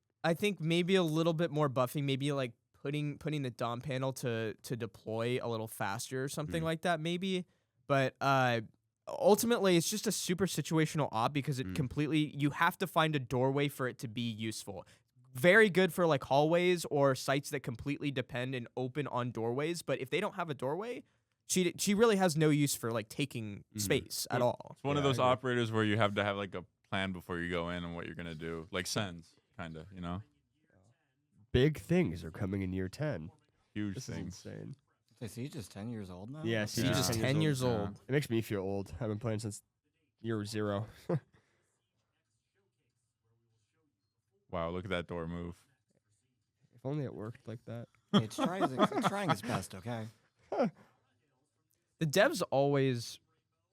maybe a little bit more buffing, maybe like putting the Dom panel to deploy a little faster or something like that, maybe. But ultimately, it's just a super situational op because it completely you have to find a doorway for it to be useful. Very good for like hallways or sites that completely depend and open on doorways. But if they don't have a doorway, she really has no use for like taking space at all. It's one of Yeah, I those agree. operators where you have to have like a plan before you go in and what you're gonna do, like Sens, kind of, you know. big things are coming in year 10. Huge This is things. insane. Is he just 10 years old now? Yeah, He's Yeah. just 10 years Yeah. old. It makes me feel old. I've been playing since year 0. Wow, look at that door move. If only it worked like that. It's trying its best, okay? The devs always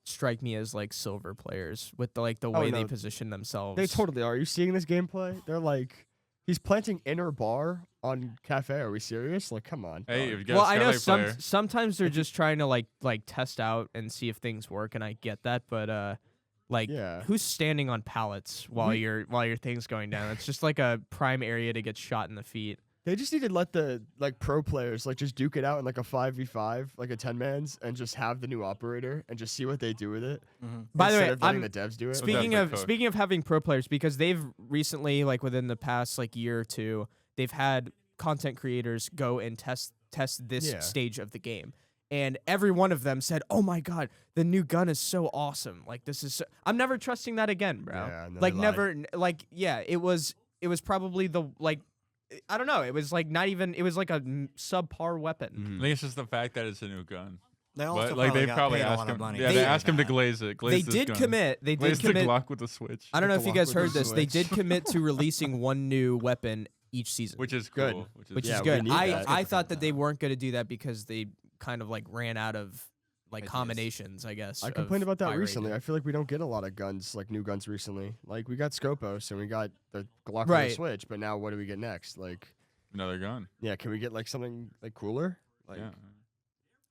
strike me as like silver players with the Oh, way they no. position themselves. They totally are. Are you seeing this gameplay? They're like, he's planting inner bar on cafe. Are we serious? Like, come on. Hey, dog. if you got Well, a I know Skylight player, sometimes they're just trying to like test out and see if things work, and I get that, but like Yeah. who's standing on pallets while your thing's going down? It's just like a prime area to get shot in the feet. They just need to let the like pro players like just duke it out in like a 5v5, like a 10-man's, and just have the new operator and just see what they do with it. By the instead way, of letting I'm the devs do it. speaking definitely of cook. speaking of having pro players, because they've recently, like within the past like year or two, they've had content creators go and test this Yeah. stage of the game. And every one of them said, "Oh my god, the new gun is so awesome! Like this is, I'm never trusting that again, bro. Yeah, no, like they lied. never, like yeah, it was probably the like, I don't know, it was like not even, it was like a subpar weapon. I think it's just the fact that it's a new gun. They also But like they got probably paid a asked lot of him. money. Yeah, They- they asked him to that. glaze it. They Glaze this did gun. commit. They Glaze did the commit. Glock with the switch, I don't know With if the you lock guys with the heard this. They did switch. commit to releasing one new weapon each season, which is Good. cool. which Yeah, is we good. need I that. I thought that they weren't going to do that because they kind of like ran out of like Ideas. combinations, I guess. I complained of about that fire recently. rate. I feel like we don't get a lot of guns, like new guns recently. Like we got Scopos and we got the Glock with Right. the switch, but now what do we get next? Like, another gun. yeah, can we get like something like cooler? Like, Yeah.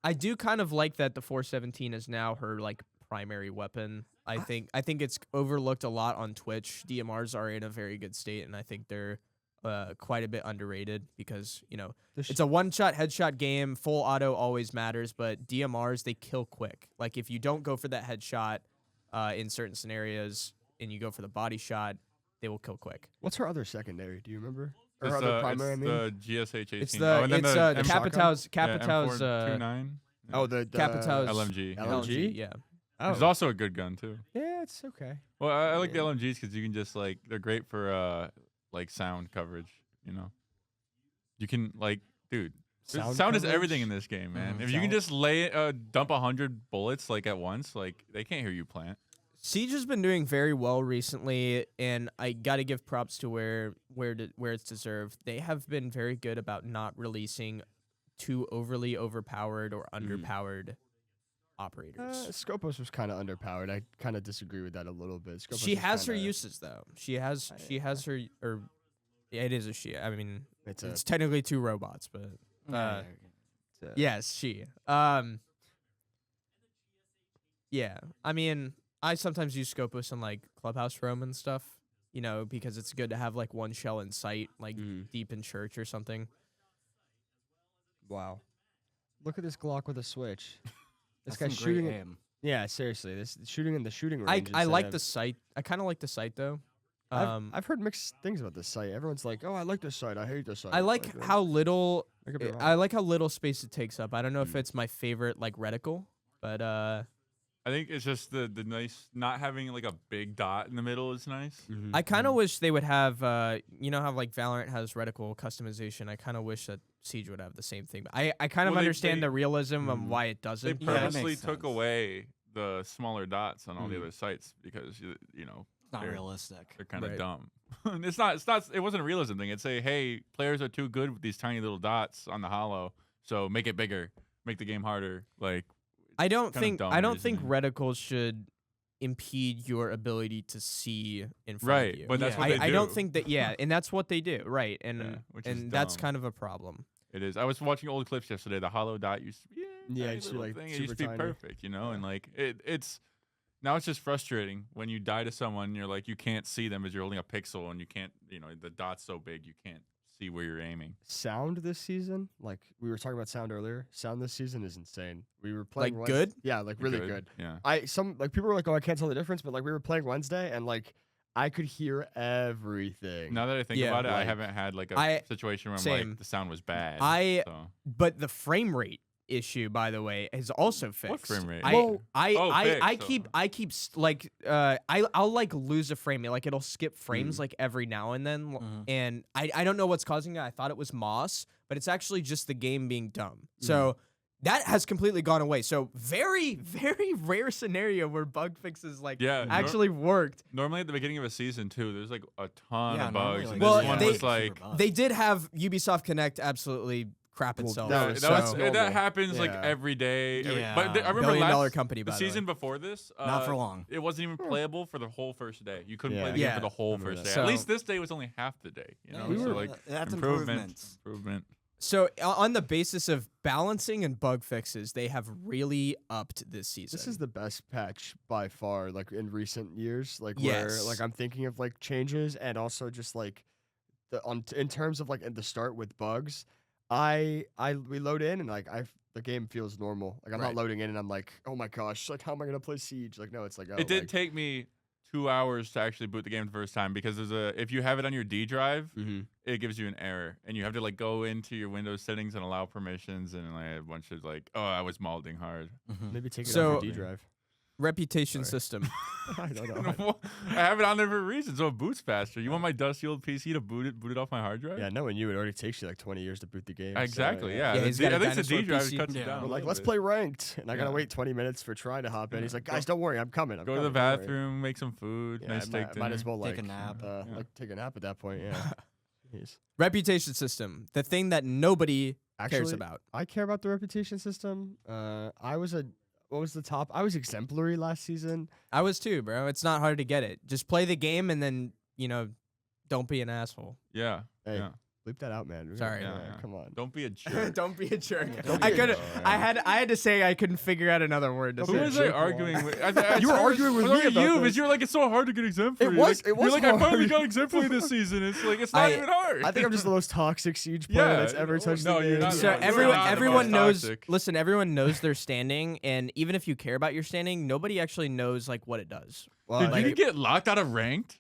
I do kind of like that the 417 is now her like primary weapon. I think it's overlooked a lot on Twitch. DMRs are in a very good state, and I think they're quite a bit underrated because there's- it's a one-shot headshot game. Full auto always matters, but DMRs, they kill quick. Like if you don't go for that headshot in certain scenarios and you go for the body shot, they will kill quick. what's her other secondary? Do you remember? Or It's, her other it's primary, I mean? the GSH 18. It's oh, the and then it's the M- Capitau's yeah, Capitau's M429. Oh, the Capitau's LMG. LMG? yeah. Oh. It's also a good gun too. Yeah, it's okay. Well, I like Yeah. the LMGs because you can just like they're great for like sound coverage. You can like, dude, sound is everything in this game, man. Mhm. If you can Sound. just dump 100 bullets like at once, like they can't hear you plant. Siege has been doing very well recently, and I got to give props to where it's deserved. They have been very good about not releasing too overly overpowered or underpowered operators. Scopos was kind of underpowered. I kind of disagree with that a little bit. Scopos She was has her kinda- uses though. She has her or yeah, it is a she. I mean, It's it's a technically two robots, but yes, she. Yeah, I mean, I sometimes use Scopus in like Clubhouse Roam and stuff, because it's good to have like one shell in sight, like Mhm. deep in church or something. Wow. Look at this Glock with a switch. This That's guy's some great shooting. aim. Yeah, seriously, this shooting in the shooting I range. I like instead the of- sight. I kind of like the sight though. I've heard mixed things about this site. Everyone's like, "Oh, I like this site. I hate this site." I like how little I could be wrong. I like how little space it takes up. I don't know if Mm. it's my favorite like reticle, but I think it's just the nice not having like a big dot in the middle is nice. Mhm, I kind of mhm. wish they would have, how like Valorant has reticle customization. I kind of wish that Siege would have the same thing. But I kind of Well, they- understand they- the realism of Mm. why it They doesn't. Yeah, that purposely makes took sense. away the smaller dots on all the Mhm. other sites because you know It's not They're- realistic. they're kind of Right. dumb. It's not. It wasn't a realism thing. It's say, hey, players are too good with these tiny little dots on the hollow, so make it bigger, make the game harder. Like I don't kinda think dumb I don't think reasoning. reticles should impede your ability to see in front Right, of you. but that's Yeah. what they I don't do. think that. Yeah, and that's what they do. Right, and Yeah, which is that's dumb. kind of a problem. It is. I was watching old clips yesterday. The hollow dot used to be Yeah, tiny it used to be, little like, thing. It used to be super tiny. perfect, and like it's now it's just frustrating when you die to someone. And you're like you can't see them as you're holding a pixel, and you can't. The dot's so big you can't see where you're aiming. Sound this season, like we were talking about sound earlier. Sound this season is insane. We were playing Like, good? Yeah, like really good. Yeah. People were like, "Oh, I can't tell the difference," but like we were playing Wednesday and like I could hear everything. Now that I think Yeah, about it, I like, haven't had like a I- situation where I'm same. like the sound was bad. I- so. But the frame rate issue, by the way, is also fixed. What frame rate? I keep I'll like lose a frame. Like it'll skip frames like every now and then, and I don't know what's causing it. I thought it was Moss, but it's actually just the game being dumb. So that has completely gone away. So very, very rare scenario where bug fixes actually worked. Normally at the beginning of a season too, there's like a ton of normally, bugs. like, And Well, this one they- was like They did have Ubisoft Connect absolutely crap itself. that so- was- that happens like Yeah. every day. Yeah. But I remember $1 billion company, the by the way. season before this. Not for long. It wasn't even playable for the whole first day. You couldn't play the Yeah. game Yeah. for the whole Remember first that. day. So- At least this day was only half the day. You know, Yeah, so we like that's improvement. So on the basis of balancing and bug fixes, they have really upped this season. This is the best patch by far, like in recent years. Like Yes. where like I'm thinking of like changes and also just like in terms of like at the start with bugs, we load in and like the game feels normal. Like I'm Right. not loading in and I'm like, oh my gosh, like how am I gonna play Siege? Like no, it's like It did take me 2 hours to actually boot the game the first time because if you have it on your D drive, it gives you an error and you have to like go into your Windows settings and allow permissions and like a bunch of like, oh, I was malding hard. Maybe take it So- off your D drive. Reputation Sorry. system. I don't know. I have it on there for a reason, so it boots faster. You want my dusty old PC to boot it off my hard drive? Yeah, knowing you, it already takes you like 20 years to boot the game. so, Exactly. Yeah. Yeah, he's got a At least the dinosaur D drive PC. cuts it Yeah. down. We're a like, little let's bit. play ranked, and I gotta Yeah. wait 20 minutes for Try to hop in. He's like, Go- guys, don't worry, I'm coming. Go to the bathroom, make some food, Yeah, nice steak might as dinner. well Take a like nap. Yeah. like take a nap at that point. Yeah. Jeez. Reputation system. The thing that nobody cares Actually, about. I care about the reputation system. What was the top? I was exemplary last season. I was too, bro. It's not hard to get it. Just play the game and then, don't be an asshole. Yeah. Hey, Yeah. bleep that out, man. Sorry. Yeah, yeah. Come on. Don't be a jerk. Don't be a jerk. don't be I a could jerk. I had to say I couldn't figure out another word to Don't Who be a say. was I jerk, arguing Juan. with? You were arguing with me about you, this. because you were like, it's so hard to get exemplary. It was You're like, I hard. finally got exemplary this season. It's like, it's not I- even hard. I think I'm just the most toxic Siege player Yeah, that's ever no, touched no, the you're game. not So You're everyone not the everyone most knows toxic. listen, everyone knows their standing, and even if you care about your standing, nobody actually knows like what it does. Well, Dude, I you think- can get locked out of ranked?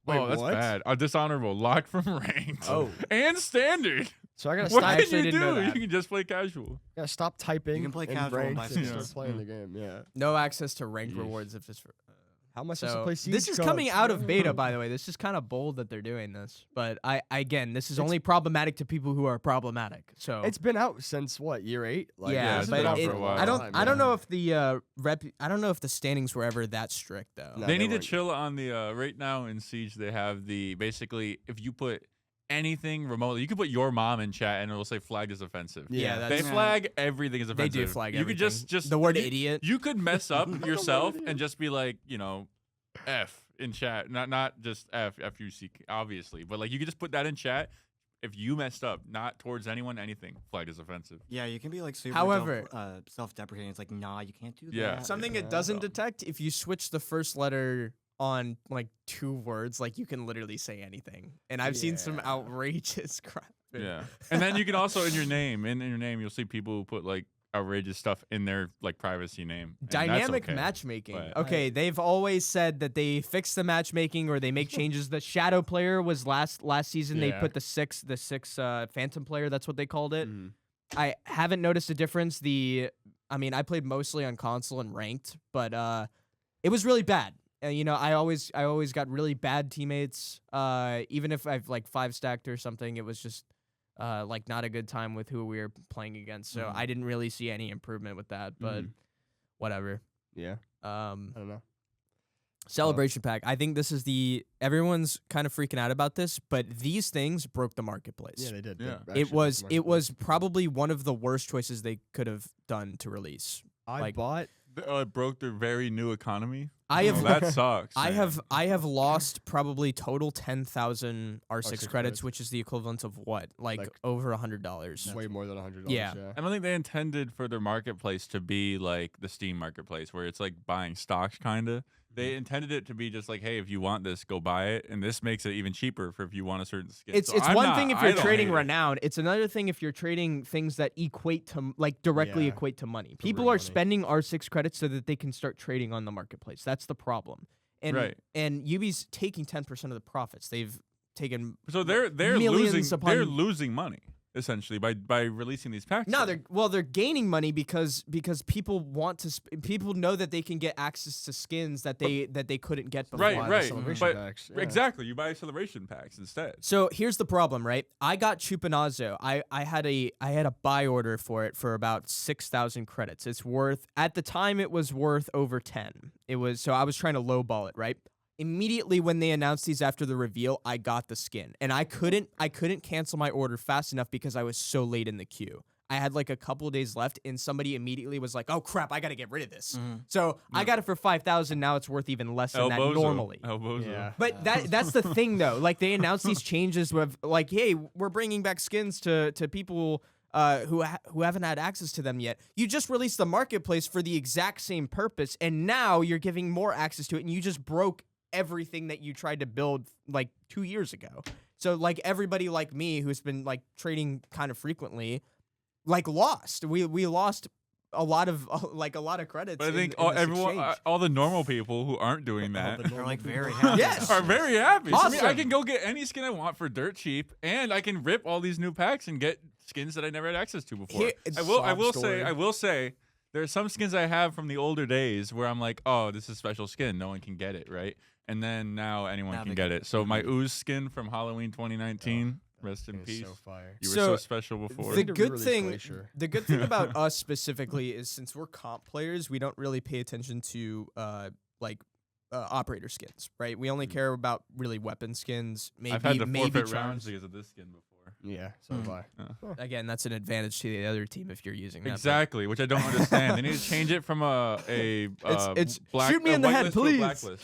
Wait, oh, that's what? bad. Dishonorable. Locked from ranked. Oh. And standard. So I gotta What stop. I can actually you didn't know do? that. You can just play casual. Gotta stop typing. You can play in casual and ranked buy and skins. start playing the game. Yeah. No access to ranked Yeesh. rewards if this How am I supposed to so play Siege? this is coming out of beta, by the way. This is kind of bold that they're doing this, but again, this is only problematic to people who are problematic. So It's been out since what, year 8? Like, yeah, it's but been out it, for a while. I don't time, know yeah. if the I don't know if the standings were ever that strict though. No. They they need to weren't. chill on the right now in Siege. They have the basically if you put anything remotely, you can put your mom in chat and it'll say flagged as offensive. Yeah, Yeah. They that's flag everything as they offensive. do flag You everything. could just the word you, idiot. You could mess up yourself idiot. and just be like, F in chat, not just F-U-C-K, obviously, but like you could just put that in chat. If you messed up, not towards anyone, anything flagged as offensive. Yeah, you can be like super However- self-deprecating. It's like, nah, you can't do Yeah. that. Something it Yeah. doesn't detect if you switch the first letter on like 2 words, like you can literally say anything. And I've seen some Yeah. outrageous crap. Yeah, and then you can also in your name, you'll see people who put like outrageous stuff in their like privacy name. and that's Dynamic okay. matchmaking. but- Okay, they've always said that they fix the matchmaking or they make changes. The Shadow player was last season. They Yeah. put the six Phantom player. That's what they called it. Mhm. I haven't noticed a difference. I played mostly on console and ranked, but it was really bad. I always got really bad teammates. Even if I've like 5 stacked or something, it was just like not a good time with who we were playing against. So I didn't really see any improvement with that. But whatever. Yeah. I don't know. Celebration pack. I think this is everyone's kind of freaking out about this, but these things broke the marketplace. Yeah, they did. They Yeah. actually It was broke it my was probably one of the worst choices they could have done to release. I like- bought. It broke their very new economy. I have that sucks. I man. have lost probably total 10,000 R6 credits, credits. which is the equivalent of what? Like over $100. way more than $100. Yeah. I don't think they intended for their marketplace to be like the Steam marketplace, where it's like buying stocks, kind of. They intended it to be just like, hey, if you want this, go buy it, and this makes it even cheaper for if you want a certain skin. It's So it's I'm one not- thing if I you're don't trading hate it. renown. It's another thing if you're trading things that equate to like directly Yeah. equate to money. To People real are money. spending R6 credits so that they can start trading on the marketplace. That's the problem. And Right. and Ubi's taking 10% of the profits. They've taken So they're millions losing upon- they're losing money. essentially by releasing these packs. No, they're gaining money because people want to people know that they can get access to skins that they couldn't get before. Right. Celebration But packs, yeah. exactly, you buy celebration packs instead. So here's the problem, right? I got Chupinazo. I had a buy order for it for about 6,000 credits. It's worth, at the time it was worth over 10. So I was trying to lowball it, right? Immediately when they announced these after the reveal, I got the skin. And I couldn't cancel my order fast enough because I was so late in the queue. I had like a couple of days left, and somebody immediately was like, "Oh crap, I gotta get rid of this." So I got it for 5,000. Now it's worth even less than that normally. Yeah. But that's the thing though. Like they announced these changes with like, "Hey, we're bringing back skins to people who haven't had access to them yet." You just released the marketplace for the exact same purpose, and now you're giving more access to it, and you just broke everything that you tried to build like 2 years ago. So like everybody like me who's been like trading kind of frequently, like lost. We lost a lot of credits. But I think everyone, all the normal people who aren't doing that They're like very happy. Yes. are very happy. Awesome. So, I mean, I can go get any skin I want for dirt cheap, and I can rip all these new packs and get skins that I never had access to before. I will say there are some skins I have from the older days where I'm like, oh, this is a special skin. No one can get it, right? And then now anyone can get it. So my Ooze skin from Halloween 2019, rest in peace. So fire. You were so special before. The good thing about us specifically is since we're comp players, we don't really pay attention to operator skins, right? We only care about really weapon skins. Maybe I've had to maybe forfeit charms. rounds because of this skin before. Yeah, so have I. Again, that's an advantage to the other team if you're using that. Exactly, which I don't understand. They need to change it from It's black, shoot me in the head, whitelist to a please. blacklist.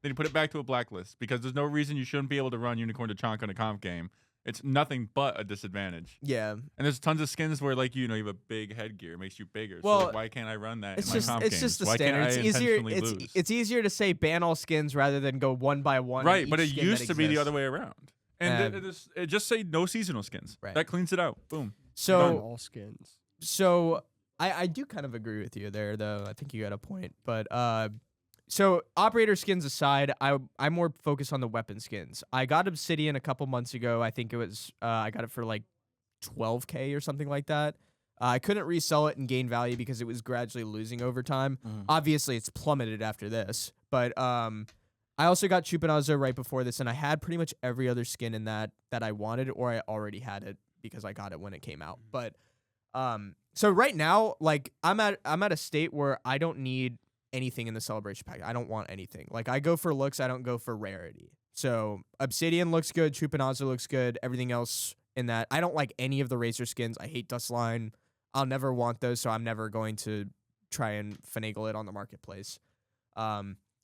They need to put it back to a blacklist because there's no reason you shouldn't be able to run Unicorn to Chonk on a comp game. It's nothing but a disadvantage. Yeah. And there's tons of skins where, like, you have a big headgear, it makes you bigger. Well, so like, why can't I run that It's in my comp it's games? just the Why standard. can't I It's easier. intentionally lose? It's easier to say ban all skins rather than go one by one. Right, each but it skin used that to be the exists. other way around. And it just say no seasonal skins. Right. That cleans it out. Boom. So all skins. So I do kind of agree with you there, though. I think you got a point. But so operator skins aside, I'm more focused on the weapon skins. I got Obsidian a couple months ago. I think it was I got it for like 12K or something like that. I couldn't resell it and gain value because it was gradually losing over time. Obviously, it's plummeted after this. But I also got Chupinazo right before this, and I had pretty much every other skin in that I wanted, or I already had it because I got it when it came out. But so right now, like I'm at a state where I don't need anything in the celebration pack. I don't want anything. Like I go for looks, I don't go for rarity. So Obsidian looks good, Chupinazo looks good, everything else in that. I don't like any of the Racer skins. I hate Dustline. I'll never want those, so I'm never going to try and finagle it on the marketplace.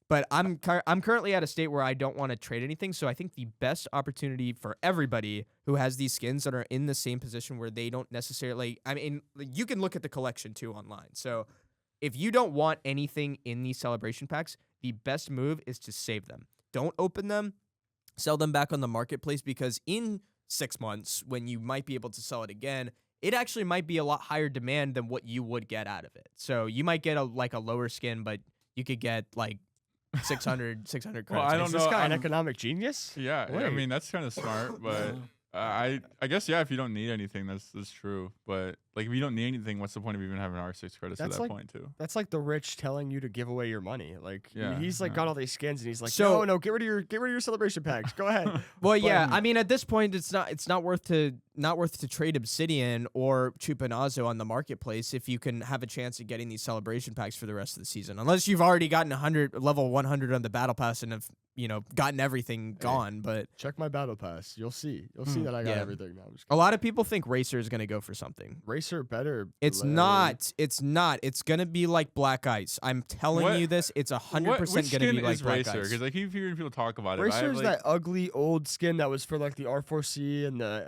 But I'm currently at a state where I don't want to trade anything, so I think the best opportunity for everybody who has these skins that are in the same position where they don't necessarily, I mean, you can look at the collection too online. So if you don't want anything in these celebration packs, the best move is to save them. Don't open them, sell them back on the marketplace, because in 6 months, when you might be able to sell it again, it actually might be a lot higher demand than what you would get out of it. So you might get a lower skin, but you could get like 600 credits. Well, I don't Is know. this guy an I'm- economic genius? Yeah, I Wait. mean that's kind of smart, but I guess if you don't need anything, that's true. But like if you don't need anything, what's the point of even having R6 credits at That's that like- point too? That's like the rich telling you to give away your money. Like Yeah, he's like yeah. got all these skins and he's like, So- no, get rid of your celebration packs. Go ahead. Well, But, yeah. I mean, at this point, it's not worth to trade Obsidian or Chupinazo on the marketplace if you can have a chance at getting these celebration packs for the rest of the season. Unless you've already gotten level 100 on the battle pass and have gotten everything gone. But Check my battle pass. You'll see. You'll see that I got Yeah. everything now. I'm just a lot of people think Racer is going to go for something. Racer better. It's not. It's not. It's going to be like Black Ice. I'm telling What- you this. It's 100% Which going to skin be like is Black Racer? Ice. Because I keep hearing people talk about it. I have, Racer's like, that ugly old skin that was for like the R4C and the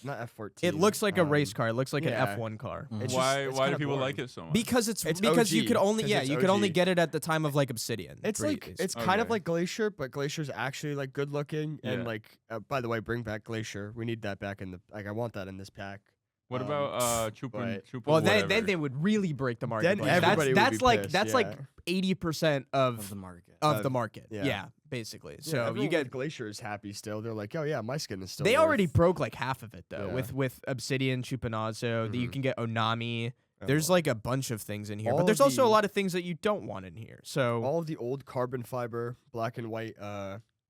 not F14. It looks like a race car. It looks like yeah. an F1 car. It's why just- why do kinda people boring. like it so much? Because it's It's because you OG, could only 'cause it's you could only OG. get it at the time of like Obsidian. It's really. like it's kind of Okay. like Glacier, but Glacier's actually like good looking and Yeah. like. By the way, bring back Glacier. We need that back in the I want that in this pack. What about Chupa? Well, whatever? then they would really break the market. Then everybody would that's be like pissed, that's yeah. like 80% Of the market. of the market. yeah. Yeah, basically. Yeah, So everyone you get with Glacier is happy still. They're like, oh yeah, my skin is still. they already worth- broke like half of it though Yeah. with Obsidian, Chupinazo. That you Mhm. can get Onami. Oh, There's like a bunch of things in here, all but there's of also a the- lot of things that you don't want in here. So all of the old carbon fiber, black and white.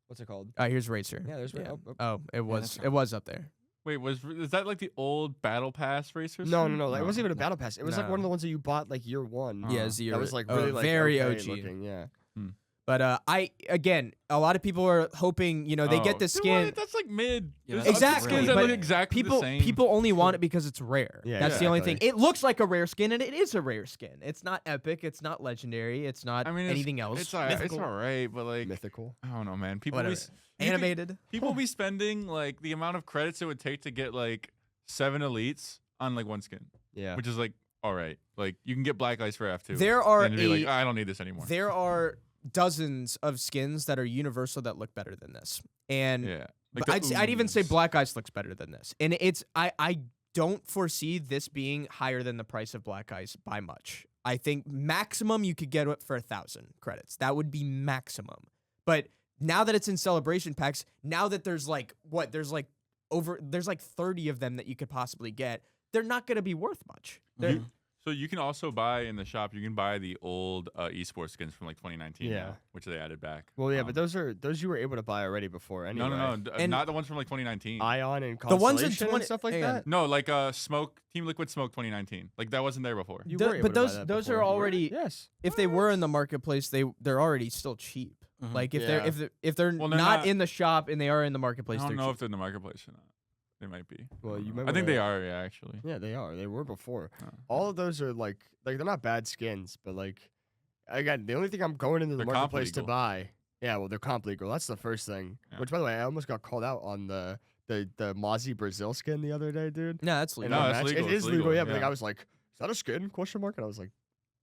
What's it called? here's Racer. Yeah, there's Yeah. oh. Oh, that's it was up there. Wait, is that like the old Battle Pass racers? No. Like, it wasn't even a battle pass. It was like one of No. the ones that you bought like year one. Yeah, zero. That was like really like very okay OG. looking. Yeah. But a lot of people are hoping, they get the Dude, skin. what? That's like mid. Yeah, There's that's other Exactly, skins that but look exactly People the same. people only want it because it's rare. Yeah, That's the only thing. exactly. It looks like a rare skin, and it is a rare skin. It's not epic. It's not legendary. It's not I mean, anything else. It's alright, mythical, but like, Mythical. I don't know, man. People whatever. be you could- Animated. people be spending like the amount of credits it would take to get like 7 elites on like one skin, Yeah. which is like all right. Like you can get Black Ice for F2. There are and be like, I don't need this anymore. there are dozens of skins that are universal that look better than this, and Yeah. but Like the I'd even say ooze. Black Ice looks better than this. And I don't foresee this being higher than the price of Black Ice by much. I think maximum you could get it for 1,000 credits. That would be maximum. But now that it's in celebration packs, now that there's like 30 of them that you could possibly get, they're not going to be worth much. They're- Mhm. So you can also buy in the shop. You can buy the old esports skins from like 2019, Yeah. now, which they added back. Well, yeah, but those you were able to buy already before. Anyway. no, And- not the ones from like 2019. Ion and The ones in Constellation 20 and stuff like hang on. that. No, like Team Liquid Smoke 2019. Like that wasn't there before. You The- were able but to buy those that those before. are already Yes. if they were in the marketplace, they're already still cheap. Mhm. Like if Yeah. they're Well, they're not not- in the shop and they are in the I marketplace, don't they're know cheap. if they're in the marketplace or not. They might be. Well, you I remember think they the- are. Yeah, actually. Yeah, they are. They were before. Oh. All of those are like they're not bad skins, but like again, the only thing I'm going into the They're comp marketplace to legal. buy. Yeah, well, they're comp legal. That's the first thing. Yeah. Which, by the way, I almost got called out on the Mozzie Brazil skin the other day, dude. No, that's In legal. No, our it's match. legal, It it's is legal, legal, yeah. But like, yeah. I was like, "Is that a skin?" Question mark. And I was like,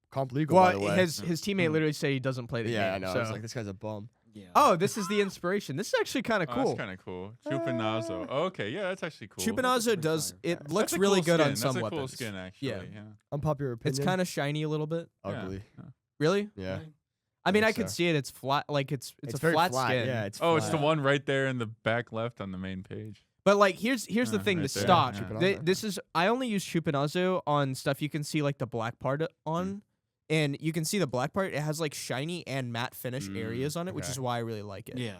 "Comp legal." by the Well, way. his teammate literally said he doesn't play the yeah, I game. know. So. I was like, "This guy's a bum." Yeah. Oh, this is the inspiration. This is actually kind of Oh, cool. That's kind of cool. Chupinazo. Oh, okay, yeah, that's actually cool. Chupinazo pretty does fire. it That's looks That's a really cool good skin. on some That's a weapons. cool skin, actually. Yeah. Yeah. Unpopular opinion. It's kind of shiny a little bit. ugly. Yeah. Really? Yeah. I mean, I think could so. see it. It's flat. Like it's a very flat skin. Yeah, it's Oh, it's the flat. one right there in the back left on the main page. But like, here's the Yeah, thing. right The there. stock. Yeah. Chupinazo. This is. I only use Chupinazo on stuff you can see like the black part on, and you can see the black part. It has like shiny and matte finish areas on it, which okay. is why I really like it. Yeah.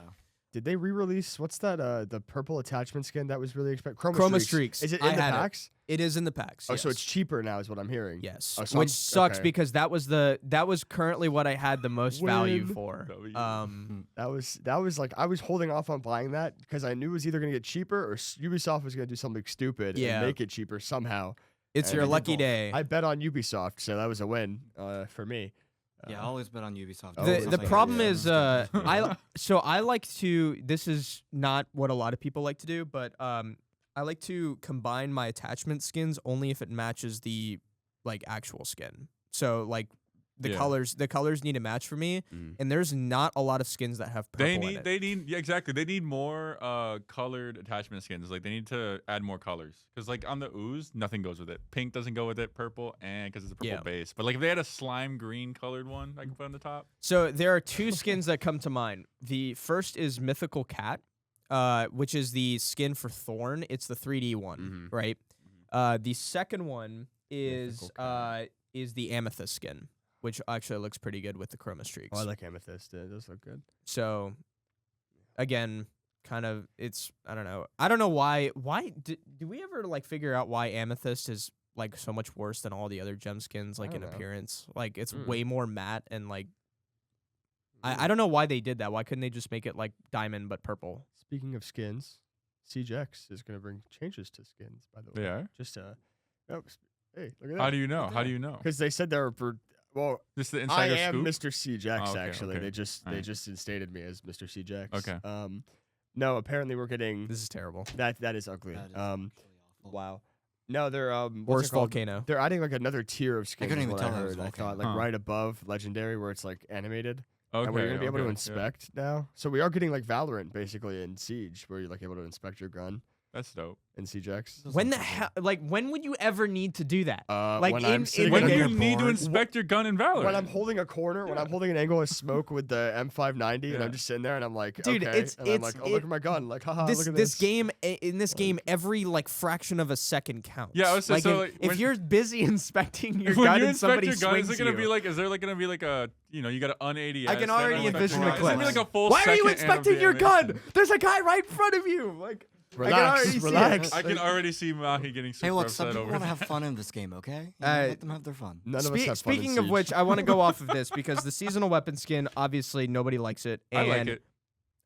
Did they re-release what's that? The purple attachment skin that was really expensive. Chroma Streaks. Is it I in the had it. packs? It is in the packs. Oh, so yes. it's cheaper now, is what I'm hearing. Yes, Oh, so which I'm- sucks okay. because that was currently what I had the most value Win. for. W. That was like I was holding off on buying that because I knew it was either gonna get cheaper or Ubisoft was gonna do something stupid Yeah. and make it cheaper somehow. It's And your I did lucky both. day. I bet on Ubisoft, so that was a win for me. Yeah, I always bet on Ubisoft. Oh, the something the like problem that, is I like to. This is not what a lot of people like to do, but I like to combine my attachment skins only if it matches the like actual skin. So like the Yeah. colors need to match for me, and there's not a lot of skins that have purple in it. They need yeah, exactly. They need more colored attachment skins. Like they need to add more colors because like on the ooze, nothing goes with it. Pink doesn't go with it. Purple and because it's a purple Yeah. base. But like if they had a slime green colored one, I can put on the top. So there are two skins that come to mind. The first is Mythical Cat, which is the skin for Thorn. It's the 3D one, right? The second one is Mythical is the Amethyst skin, which actually looks pretty good with the chroma streaks. Oh, I like Amethyst. It does look good. So again, kind of it's I don't know why do we ever like figure out why Amethyst is like so much worse than all the other gem skins like in don't know. appearance? Like it's Mm. way more matte and like I don't know why they did that. Why couldn't they just make it like diamond but purple? Speaking of skins, CGX is gonna bring changes to skins. By the way, They are. just hey, look at that. How do you know? How do you know? Because they said they were well. This is the I insider am scoop. Mr. CJX, Oh, okay, actually. okay. They just Alright. instated me as Mr. CJX. Okay. No, apparently we're getting This is terrible. that is ugly. That is actually awful. Wow. No, they're what's it Worst called? volcano. They're adding like another tier of skins. couldn't is even what tell I that was heard. I thought volcano. like Huh. right above legendary where it's like animated. Okay. And we're gonna be able to okay, yeah. inspect now. So we are getting like Valorant basically in Siege where you're like able to inspect your gun. That's dope. in CJX. When the hell? Like, when would you ever need to do that? Like when in- I'm in sitting the When in do a you game? need to barn- inspect your gun in Valorant? When I'm holding a corner, when I'm holding an angle of smoke with the M590, and I'm just sitting there, and I'm like, Dude, okay, it's- and I'm it's- like, oh, look at my gun, like, haha, This look at this game in this game, every like fraction of a second counts. Yeah, I was like, so, if, like, if when- you're busy inspecting your when gun you and inspect somebody your gun, swings is it gonna you, be like? Is there like gonna be like a you got an un-ADS? I can already envision the It's gonna be clips. like a full Why are you second inspecting your animation. gun? There's a guy right in front of you. Like, I can Relax, already see it. relax. I can already see Mahi getting super Hey, look, some upset people over want to it. have fun in this game, okay? Let them have their fun. None of us have fun in Speaking of Siege. which, I want to go off of this because the seasonal weapon skin, obviously nobody likes it. I like and- it.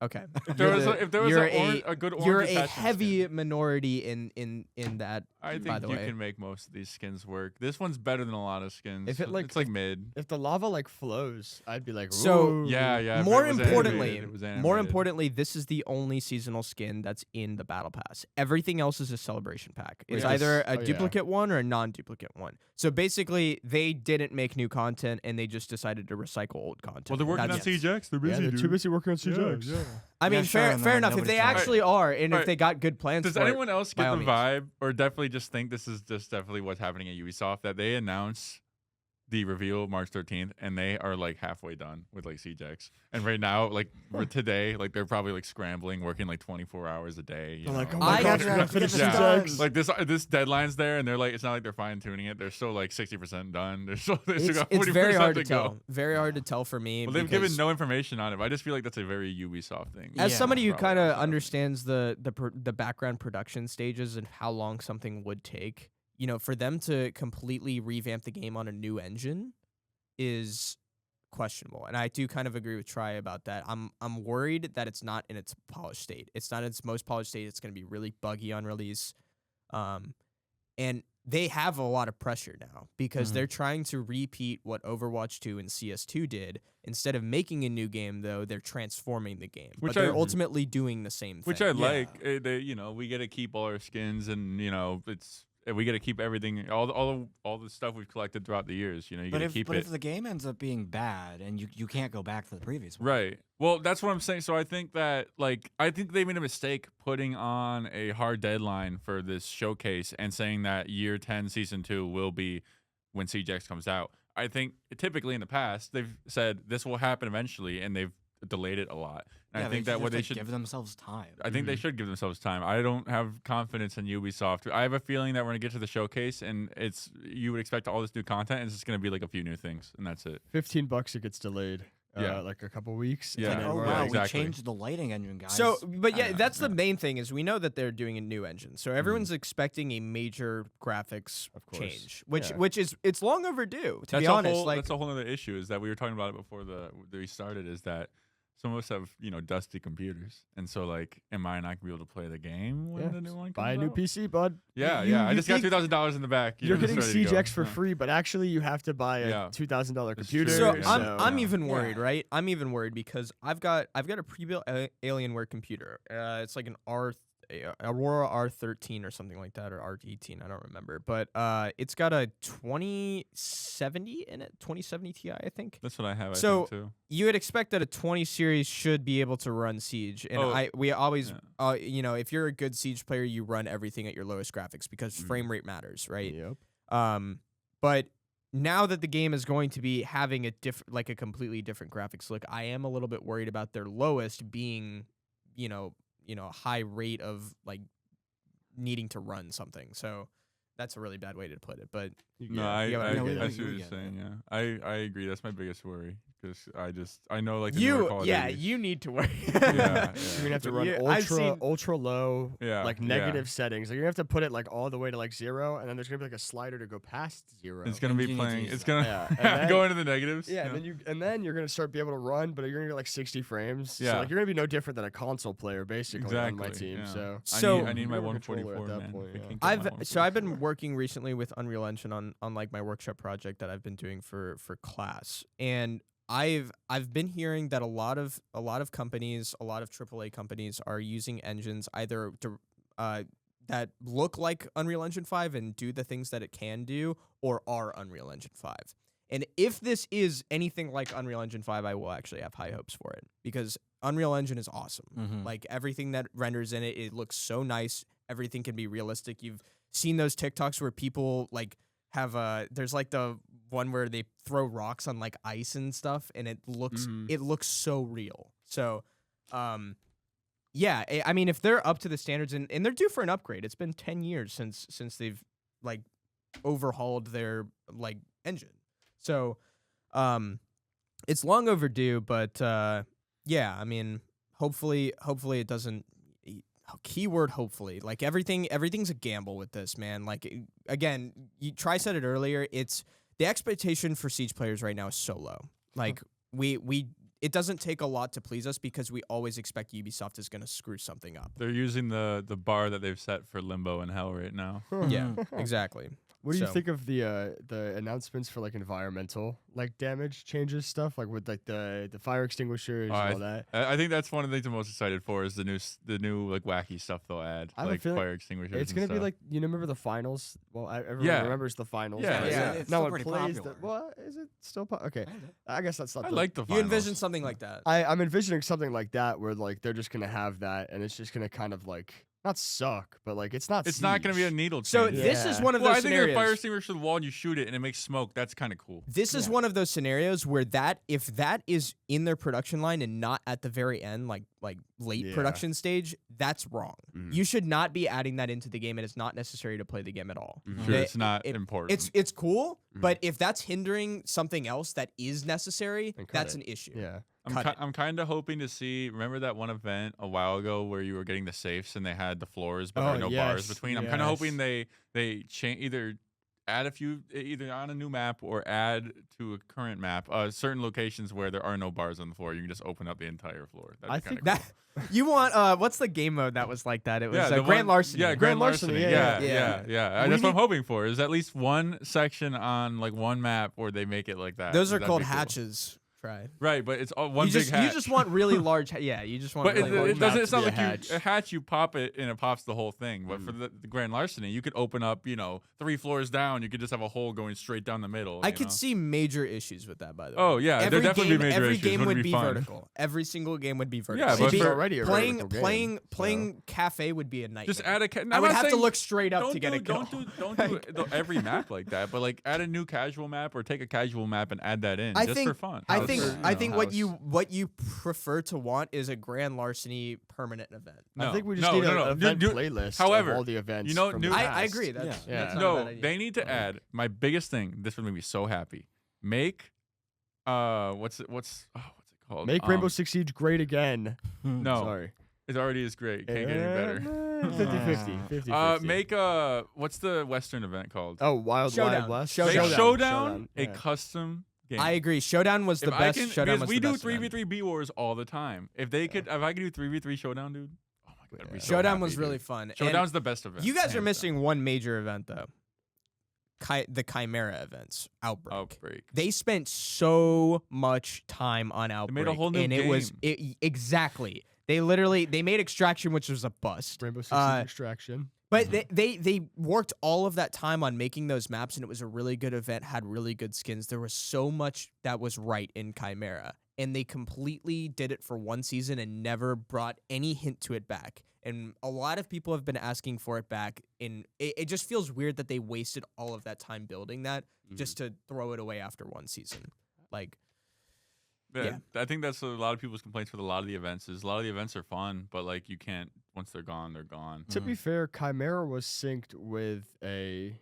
Okay. If there was You're a good orange you're a attachment heavy skin, minority in that. I by think the you way. can make most of these skins work. This one's better than a lot of skins. If it, like- it's like mid. if the lava like flows, I'd be like, So- ooh. Yeah, yeah. if More it was importantly, animated, it was more animated. importantly, this is the only seasonal skin that's in the battle pass. Everything else is a celebration pack. It's Yes. either a Oh, yeah. duplicate one or a non-duplicate one. So basically, they didn't make new content and they just decided to recycle old content. Well, they're working on That's- CJX. They're Yeah, busy, they're dude. too busy working on CJX. I mean, Yeah, sure, fair, and fair then enough. If nobody they cares. actually are, and if Alright. they got good plans Does for it, anyone else by get all the means. vibe, or definitely just think this is just definitely what's happening at Ubisoft, that they announce the reveal March 13th, and they are like halfway done with like CJX. And right now, like for today, like they're probably like scrambling, working like 24 hours a day. You I'm like, know? oh my I- god, Yeah, we're gonna finish yeah. CJX. Like this deadline's there, and they're like, it's not like they're fine tuning it. They're still like 60% done. They're still they still got 40% It's very hard to go. tell. Very hard to tell for me. Well, they've given because no information on it. But I just feel like that's a very Ubisoft thing. as Yeah, somebody who probably kind of that's what I mean. understands the background production stages and how long something would take, you know, for them to completely revamp the game on a new engine is questionable. And I do kind of agree with Tri about that. I'm worried that it's not in its polished state. It's not in its most polished state. It's going to be really buggy on release. And they have a lot of pressure now because they're trying to repeat what Overwatch 2 and CS2 did. Instead of making a new game, though, they're transforming the game. Which but they're I- ultimately doing the same thing. Which I like. They, we get to keep all our skins, and we get to keep everything, all the stuff we've collected throughout the years. You But get to if keep but it. if the game ends up being bad and you can't go back to the previous one, Right. Well, that's what I'm saying. So I think that I think they made a mistake putting on a hard deadline for this showcase and saying that year 10 season 2 will be when CJX comes out. I think typically in the past they've said this will happen eventually, and they've delayed it a lot. And Yeah, I think they that what just, they like, should give themselves time. I think they should give themselves time. I don't have confidence in Ubisoft. I have a feeling that we're gonna get to the showcase, and you would expect all this new content, and it's just gonna be like a few new things, and that's it. $15 it gets delayed. Yeah. Like a couple weeks. Yeah. and then Oh we're wow, like, exactly. we changed the lighting engine, guys. So, but yeah, Uh, that's the main thing is we know that they're doing a new engine. So everyone's Mm-hmm. expecting a major graphics Of course. change, which Yeah. which is it's long overdue. To That's be a honest, whole, like that's a whole other issue. Is that we were talking about it before we started. Is that some of us have dusty computers, and so am I not gonna be able to play the game when Yeah, the new one comes buy a new out? PC, bud. Yeah, You- yeah. I you just got think $2,000 in the back. You're just getting ready to go. CJX for Yeah. free, but actually you have to buy a Yeah. $2,000 It's computer. true. so Yeah. I'm Yeah. even worried, Yeah. right? I'm even worried because I've got a pre-built Alienware computer. It's like an Aurora R13 or something like that, or R18, I don't remember. But it's got a 2070 in it, 2070 Ti, I think. That's what I have. So- I think too. You would expect that a 20 series should be able to run Siege, and we always, if you're a good Siege player, you run everything at your lowest graphics because frame rate matters, right? Yep. But now that the game is going to be having a completely different graphics look, I am a little bit worried about their lowest being, a high rate of needing to run something. So that's a really bad way to put it, but No, Yeah. I Yeah, I no, we see what get you're it. saying. Yeah, I agree. That's my biggest worry because I know the newer you Call of Duties. you need to worry. Yeah, yeah. You're gonna have to run Yeah, I've seen- ultra low, Yeah, negative settings. Like you're gonna have to put it all the way to 0, and then there's gonna be a slider to go past 0. It's gonna be You need to playing. use It's that. gonna Yeah, and then- go into the negatives. Yeah, and then you're gonna start be able to run, but you're gonna get 60 frames. Yeah. So you're gonna be no different than a console player basically on my Exactly, team. yeah. So So- I need my You're a controller 144 at that man. point, If I yeah. can't get my I've been 144. working recently with Unreal Engine on my workshop project that I've been doing for class, and I've been hearing that a lot of companies, a lot of AAA companies are using engines either that look like Unreal Engine 5 and do the things that it can do, or are Unreal Engine 5. And if this is anything like Unreal Engine 5, I will actually have high hopes for it because Unreal Engine is awesome. Mhm. Like everything that renders in it, it looks so nice. everything can be realistic. You've seen those TikToks where people like have there's like the one where they throw rocks on like ice and stuff, and it looks so real. So, yeah, I mean, if they're up to the standards and they're due for an upgrade, it's been 10 years since they've like overhauled their like engine. So, it's long overdue, but yeah, I mean, hopefully it doesn't. Keyword hopefully. Like everything's a gamble with this, man. Like again, Tri said it earlier. It's the expectation for Siege players right now is so low. Like it doesn't take a lot to please us because we always expect Ubisoft is going to screw something up. They're using the bar that they've set for Limbo and Hell right now. Yeah, exactly. What do you think of the announcements for like environmental like damage changes stuff, like with like the fire extinguishers and all that? I think that's one of the things I'm most excited for is the new like wacky stuff they'll add, like fire extinguishers. It's gonna be like, you remember the finals? Well, everyone remembers the finals. Yeah, it's no still one pretty plays. popular. What is it still? Okay, I guess that's not. I like the You finals. envision something like that. I'm envisioning something like that where like they're just gonna have that, and it's just gonna kind of like not suck, but like it's not. It's not going to be a needle change. So this is one of those I think scenarios. the fire extinguisher to the wall and you shoot it and it makes smoke. That's kind of cool. This is one of those scenarios where if that is in their production line and not at the very end, like late production stage, that's wrong. You should not be adding that into the game, and it's not necessary to play the game at all. Sure, it's not important. It's cool, but if that's hindering something else that is necessary, that's an issue. Yeah. I'm kind of hoping to see. Remember that one event a while ago where you were getting the safes and they had the floors, but there were no bars between. I'm kind of hoping they either add a few either on a new map or add to a current map certain locations where there are no bars on the floor. You can just open up the entire floor. I think cool. That you want what's the game mode that was like that? It was Grand Larceny. Yeah, Grand Larceny. Yeah. That's what I'm hoping for. Is at least one section on like one map where they make it like that. Those are That'd called be cool. hatches. Right, but it's all one you big just, hatch. You just want really large. You just want. But really large it doesn't. It's not to be like a hatch. a hatch. You pop it and it pops the whole thing. But for the Grand Larceny, you could open up, 3 floors down. You could just have a hole going straight down the middle. I could see major issues with that. By the way. Oh yeah, there definitely be major every issues. game would be fun. vertical. Every single game would be vertical. Yeah, but It's for- already a vertical game, playing cafe would be a nightmare. Just add a. I would have to look straight up to get a kill. Don't do every map like that. But like add a new casual map or take a casual map and add that in for fun. I think what House. you prefer to want is a Grand Larceny permanent event. I think we just need an event playlist however, of all the events. from new- the I past. agree. That's not a No, bad idea. they need to add. My biggest thing. This would make me so happy. Make, what's it called? Make Rainbow Six Siege great again. No, Sorry. it already is great. Can't get any better. 50-50. 50-50. Make what's the Western event called? Oh, Wild Showdown. West. Make Showdown. Showdown a yeah. custom game. I agree. Showdown was the best. Showdown because was we the do best 3v3 B wars all the time. If I could do 3v3 Showdown, dude. Oh my god, I'd be so Showdown happy, was really dude. fun. Showdown's And the best event. you guys are hands down. missing one major event though. The Chimera events, Outbreak. They spent so much time on Outbreak. made a whole new and it was exactly. They made Extraction, which was a bust. Rainbow Six Siege Extraction. But they worked all of that time on making those maps, and it was a really good event, had really good skins. There was so much that was right in Chimera, and they completely did it for one season and never brought any hint to it back. And a lot of people have been asking for it back, and it just feels weird that they wasted all of that time building that just to throw it away after one season. Like, Yeah, I think that's a lot of people's complaints with a lot of the events. Is a lot of the events are fun, but like you can't once they're gone, they're gone. To be fair, Chimera was synced with a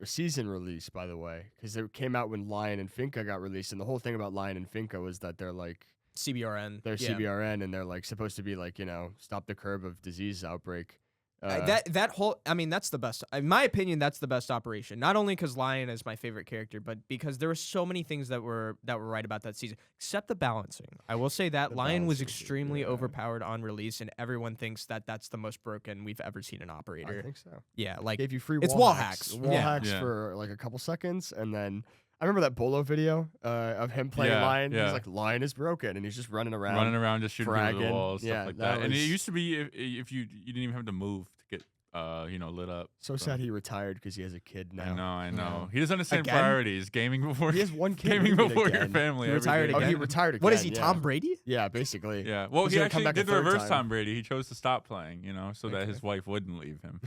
season release, by the way, because it came out when Lion and Finca got released, and the whole thing about Lion and Finca was that they're like CBRN. they're CBRN, and they're like supposed to be like stop the curve of disease outbreak. That whole, I mean, that's the best. In my opinion, that's the best operation. Not only because Lion is my favorite character, but because there were so many things that were right about that season, except the balancing. I will say that Lion was extremely overpowered on release, and everyone thinks that that's the most broken we've ever seen an operator. I think so. Yeah, like Gave you free it's wall wall hacks. hacks. Wall Yeah. hacks for like a couple seconds, and then I remember that Bolo video of him playing Lion. Yeah. He's like, Lion is broken, and he's just running around just shooting through the fragging. walls, stuff Yeah, like that that. And it was- used to be if you didn't even have to move to get lit up. So sad he retired because he has a kid now. I know. He doesn't understand Again? priorities. Gaming before He has one kid. gaming leave it before your again. family. He every retired day. Oh, he again? retired again. What is he, yeah. Tom Brady? Yeah, basically. Yeah. Well, He's he gonna come actually back a did the third reverse time. Tom Brady. He chose to stop playing, so that his wife wouldn't leave him.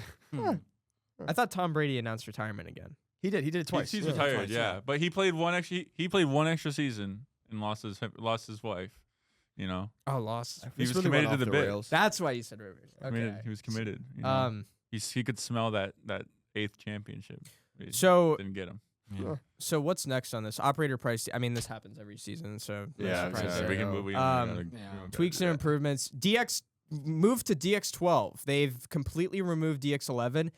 I thought Tom Brady announced retirement again. He did. He did it twice. He's Yeah, retired, twice, yeah. But he played one extra season and lost his wife. Oh, lost. He was This really committed went to off the bit. rails. That's why you said Rivers. Okay. He was committed. He could smell that 8th championship. He So didn't get him. So what's next on this operator price? I mean, this happens every season, so no Yeah, surprise yeah, there. we can move. Tweaks and improvements. DX moved to DX12. They've completely removed DX11.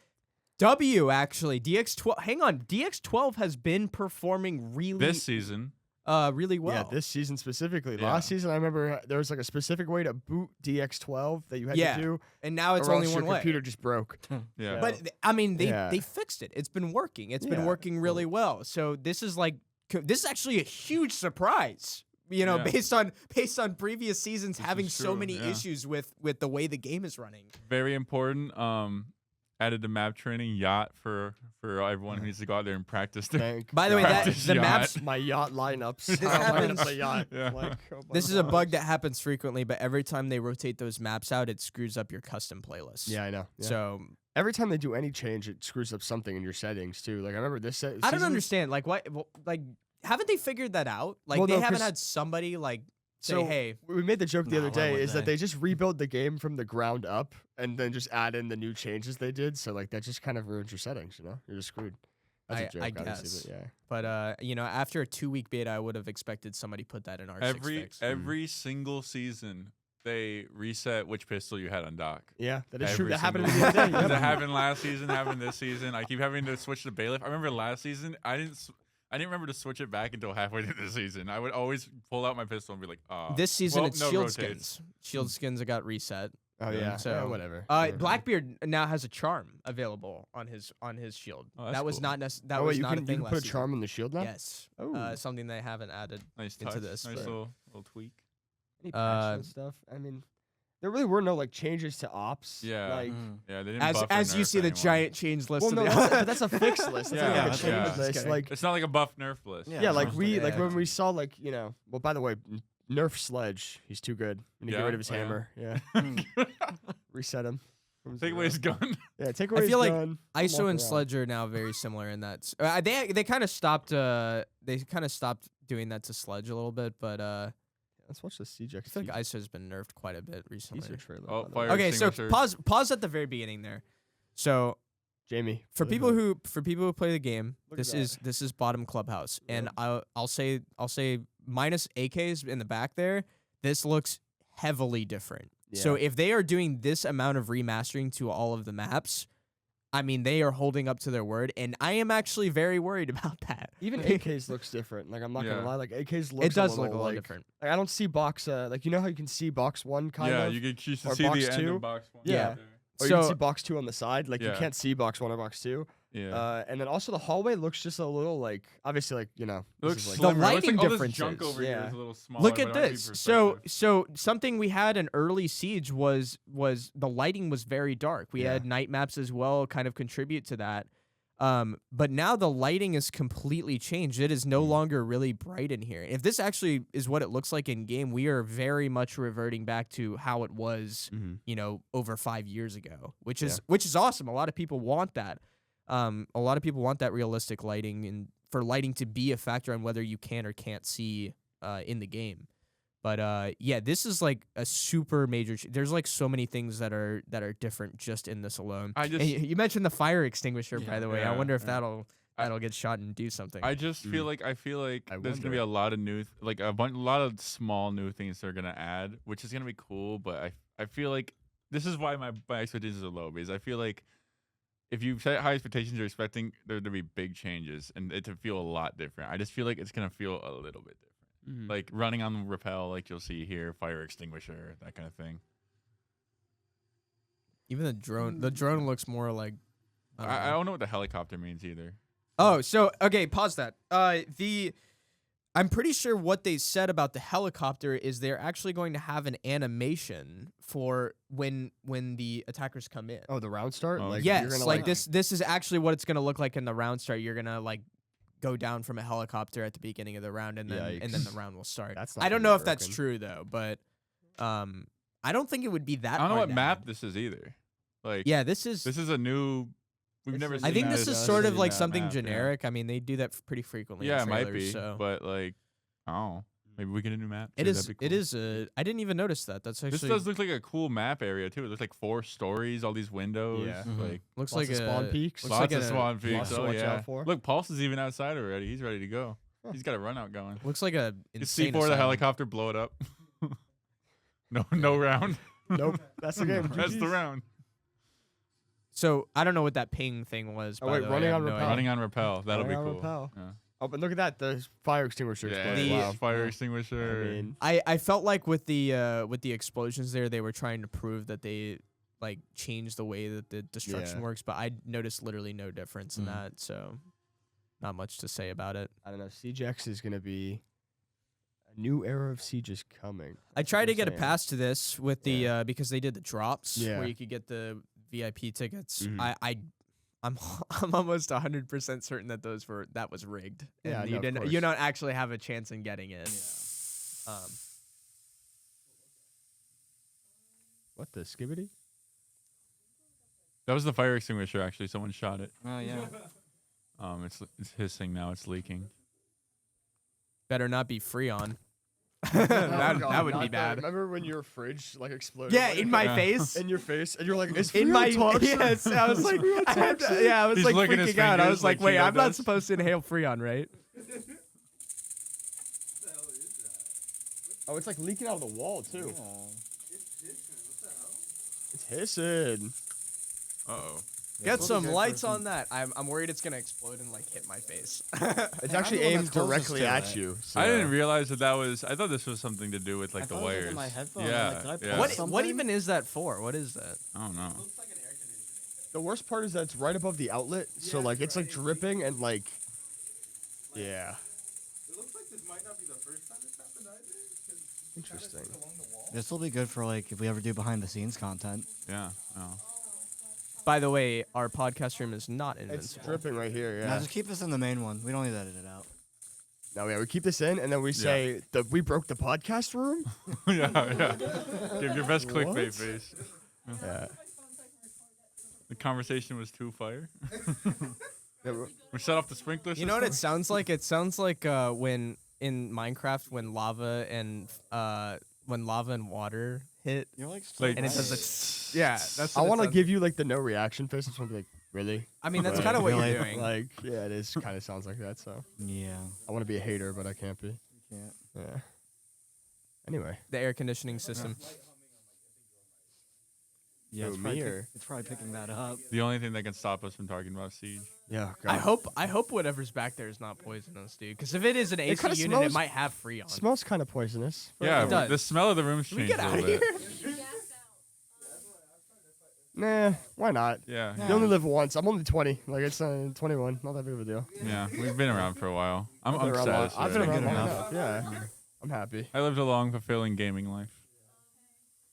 Actually, DX12. Hang on, DX12 has been performing this season. really well. Yeah, this season specifically. Yeah. Last season, I remember there was like a specific way to boot DX12 that you had Yeah. to do. and now it's or only else one your way. computer just broke. Yeah. But I mean, Yeah. they fixed it. It's been working. It's been Yeah. working really well. So this is actually a huge surprise. Yeah. Based on previous seasons This having is so true, many yeah. issues with the way the game is running. Very important. Added the map training yacht for everyone who needs to go out there and practice. Thank By the way, that Practice the yacht. maps. my yacht lineups. This How am I gonna happens- play yacht? Yeah. Like, oh my This is a bug gosh. that happens frequently, but every time they rotate those maps out, it screws up your custom playlists. Yeah, I know. Yeah. So every time they do any change, it screws up something in your settings too. Like I remember this. I don't season- understand. Haven't they figured that out? Like Well, they no, haven't 'cause- had somebody say, So hey, we made the joke the Nah, other why day would is that they? they just rebuild the game from the ground up and then just add in the new changes they did. So like that just kind of ruins your settings. You're just screwed. That's a joke, I obviously, guess. but yeah. But after a 2-week beta, I would have expected somebody put that in R6X. Every single season they reset which pistol you had on dock. Yeah, that is true. Every That happened to me single the other day. That Yep. happened last season, happened this season. I keep having to switch to bailiff. I remember last season I didn't remember to switch it back until halfway through the season. I would always pull out my pistol and be like, oh. This season, well, it's no shield rotates. skins. Shield skins got reset. Oh yeah. So, yeah, whatever. Blackbeard now has a charm available on his shield. Oh, that's that was cool. not that Oh, was wait, you not can a thing you can last put a season. charm in the shield now. Yes. Oh. Something they haven't added. Nice into touch. this, Nice but- little tweak. Any patch and stuff. I mean, there really were no like changes to ops. Yeah. Like, Yeah, they didn't As buff or as you nerf see the anyone. giant change list. well, of no, the but that's a fixed list. That's Yeah, not like a that's change okay. list. Like, It's not like a buff nerf list. Yeah, yeah, like no, like yeah. when we saw like well, by the way, nerf Sledge. He's too good. We need to Yeah? get rid of his Oh, yeah. hammer. Yeah, reset him. from Take away his zero. gun. Yeah, take away his feel like gun. ISO walk and around. Sledge are now very similar in that. They kind of stopped. They kind of stopped doing that to Sledge a little bit, but Let's watch the Siege I feel like ISO has been nerfed quite a bit recently. teaser trailer. Oh, by the way. fire Okay, so extinguisher. pause at the very beginning there. So Jamie. for the people hood. who play the game, Look at this is bottom clubhouse, and Yep. I'll say minus AKs in the back there. This looks heavily different. So Yeah. if they are doing this amount of remastering to all of the maps, I mean they are holding up to their word, and I am actually very worried about that. even AKs looks different. Like I'm not Yeah. gonna lie, like AKs looks It does a look a little, lot like, different. Like I don't see box. Like you know how you can see box one kind Yeah, of. you should or see box the end two. of box one. Yeah. right there. Or you can So see box two on the side. Like you Yeah. can't see box one or box two. Yeah. And then also the hallway looks just a little like obviously like It this looks is, like, slimmer. It looks lighting like all this junk differences. over here Yeah. is a little smaller. look but at it might be this. So perspective. something we had in early Siege was the lighting was very dark. We Yeah. had night maps as well, kind of contribute to that. But now the lighting is completely changed. It is no longer really bright in here. If this actually is what it looks like in game, we are very much reverting back to how it was, over 5 years ago, which is awesome. A lot of people want that. A lot of people want that realistic lighting and for lighting to be a factor on whether you can or can't see in the game. But yeah, this is like a super major. There's like so many things that are different just in this alone. I And just you mentioned the fire extinguisher, by Yeah. the way. I Yeah, wonder if yeah. that'll get shot and do something. I just feel like I feel like I there's gonna be wonder. a lot of new like a lot of small new things they're gonna add, which is gonna be cool. But I feel like this is why my expectations are low, because I feel like if you set high expectations, you're expecting there to be big changes and it to feel a lot different. I just feel like it's gonna feel a little bit different. Like running on the rappel, like you'll see here, fire extinguisher, that kind of thing. Even the drone looks more like. I don't know what the helicopter means either. Oh, so okay, pause that. I I'm pretty sure what they said about the helicopter is they're actually going to have an animation for when the attackers come in. Oh, the round start? Oh, Like, Yes, you're gonna, like this is actually what it's gonna look like in the round start. You're gonna like go down from a helicopter at the beginning of the round, and then the round will start. That's not I don't gonna know be if that's broken. true though, but I don't think it would be that. I don't know hard what to map add. this is either. Like, Yeah, this is. a new. We've This never is- seen I think that. this is does sort of seem like that something map, yeah. generic. I mean, they do that pretty frequently. Yeah, in it might trailers, be, So. but like, oh, maybe we get a new map. It too, is. that'd be It cool. is. I didn't even notice that. That's actually. This does look like a cool map area too. It looks like 4 stories, all these windows. Yeah. Like looks Lots like of a spawn peaks. looks lots like of a- spawn peaks. lots to Oh watch yeah. out for. Look, Pulse is even outside already. He's ready to go. He's got a run out going. Looks like a It's insane C4 the asylum. helicopter, blow it up. No round. Nope. That's the game. That's the GG's. round. So I don't know what that ping thing was. Oh, by wait, the way. running I have on no rappel. idea. Running on rappel. That'll be Running on cool. rappel. Yeah. Oh, but look at that. The fire extinguisher Yeah, exploded. The- Wow. fire I extinguisher. mean, I felt like with the explosions there, they were trying to prove that they like changed the way that the destruction Yeah. works, but I noticed literally no difference in Mm. that. So not much to say about it. I don't know. CGX is going to be a new era of Siege is coming. I tried to I'm get a saying. pass to this with the Yeah. because they did the drops Yeah. where you could get the VIP tickets. Mhm. I'm I'm almost 100% certain that that was rigged. Yeah, and no, of you course. don't actually have a chance in getting it. What the skibbity? That was the fire extinguisher. Actually, someone shot it. Oh yeah. It's hissing now. It's leaking. Better not be Freon. Oh, that God, would not be that. bad. Remember when your fridge like exploded? Yeah, like, in my Yeah. face. in your face, and you're like, "Is In Freon my toxic?" yes, I was Is like, Freon I had toxic? yeah, I was He's like licking his freaking out. I fingers was like, like wait, Cheeto I'm not does. supposed to inhale Freon, right? Oh, it's like leaking out of the wall too. Yeah. It's hissing. Uh-oh. Get we'll some be good lights for some- on that. I'm worried it's gonna explode and like hit my face. It's I'm actually the one aimed that's closest directly to at it. you. I didn't so- realize that was. I thought this was something to do with like I the thought it was in wires. my headphone. I'm Yeah. like, did I yeah. pull what something? what even is that for? What is that? I don't know. The worst part is that it's right above the outlet, so like it's like dripping and like, yeah. It looks like this might not be the first time it's happened either. 'cause you kinda Interesting. see along the wall. This will be good for like if we ever do behind the scenes content. Yeah. Oh. By the way, our podcast room is not It's invincible. dripping right here. Now Yeah. just keep this in the main one. We don't need to edit it out. No, yeah, we keep this in, and then we say that we broke the podcast room. Yeah. Give your best clickbait What? face. Yeah. The conversation was too fire. Yeah, we're- We shut off the sprinkler system. You know what it sounds like? It sounds like when in Minecraft when lava and water hit. You're like, Like- And it does it. Yeah, that's. I what it want to sounds- give you like the no reaction face. I just want to be like, really? I mean, that's Like, kind of what really? you're doing. Like, yeah, it is. Kind of sounds like that. So yeah. I want to be a hater, but I can't be. You can't. Yeah. Anyway, The air conditioning system. Yeah, Who, it's me probably, or- it's probably picking that up. The only thing that can stop us from talking about Siege. yeah. God. I hope whatever's back there is not poisonous, dude. Because if it is an AC kinda unit, it smells- might have Freon. Smells kind of poisonous. but Yeah, it does. the smell of the room's Can we changed get a out little of bit. here? Nah, why not? Yeah. You only live once. I'm only 20. Like it's 21. Not that big of a deal. Yeah. We've been around for a while. I'm I've been around long- satisfied. I've been around Good long enough. enough. Yeah. I'm happy. I lived a long, fulfilling gaming life.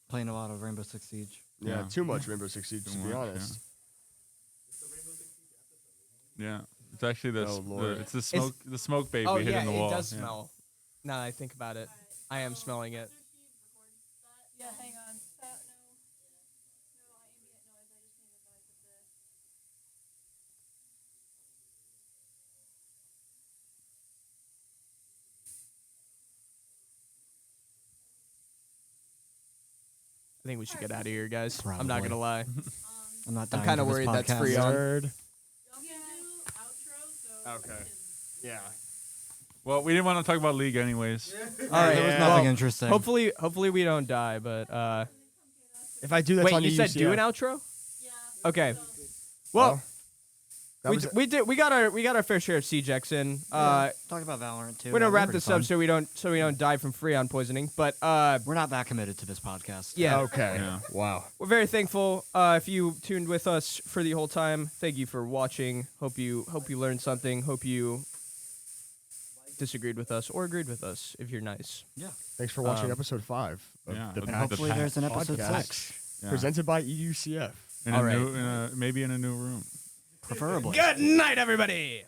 Playing a lot of Rainbow Six Siege. Yeah. Yeah. Too much Rainbow Six Siege, Too to be much, yeah. honest. Yeah. It's actually Oh, Lord. it's the smoke baby Oh hitting yeah, the it wall. does Yeah. smell. Now that I think about it, I am smelling it. Yeah, hang on. No ambient noise. I just need the noise of this. I think we should get out of here, guys. I'm not Probably. gonna lie. I'm not. I'm dying kinda for this worried that's podcast. free on. Third. Y'all can do outro, so Okay. Yeah. Well, we didn't want to talk about League anyways. All right. There was Yeah. nothing well, interesting. hopefully we don't die. But If I do that, wait, on you the said do an UCF. outro? yeah. Okay. So, Well, that we, was d- we did. We got our fair share of CJX in. Talk about Valorant too. We're gonna That was wrap pretty this up fun. so we don't die from Freon poisoning. But We're not that committed to this podcast. yeah, Okay. Yeah. Wow. we're very thankful if you tuned with us for the whole time. Thank you for watching. Hope you learned something. Hope you disagreed with us or agreed with us if you're nice. Yeah. Thanks for watching Um, episode 5 of yeah, the and Patch Hopefully there's an episode podcast, 6, Yeah. presented by E.U.C.F. In All a right. new, maybe in a new room. preferably. Good night, everybody.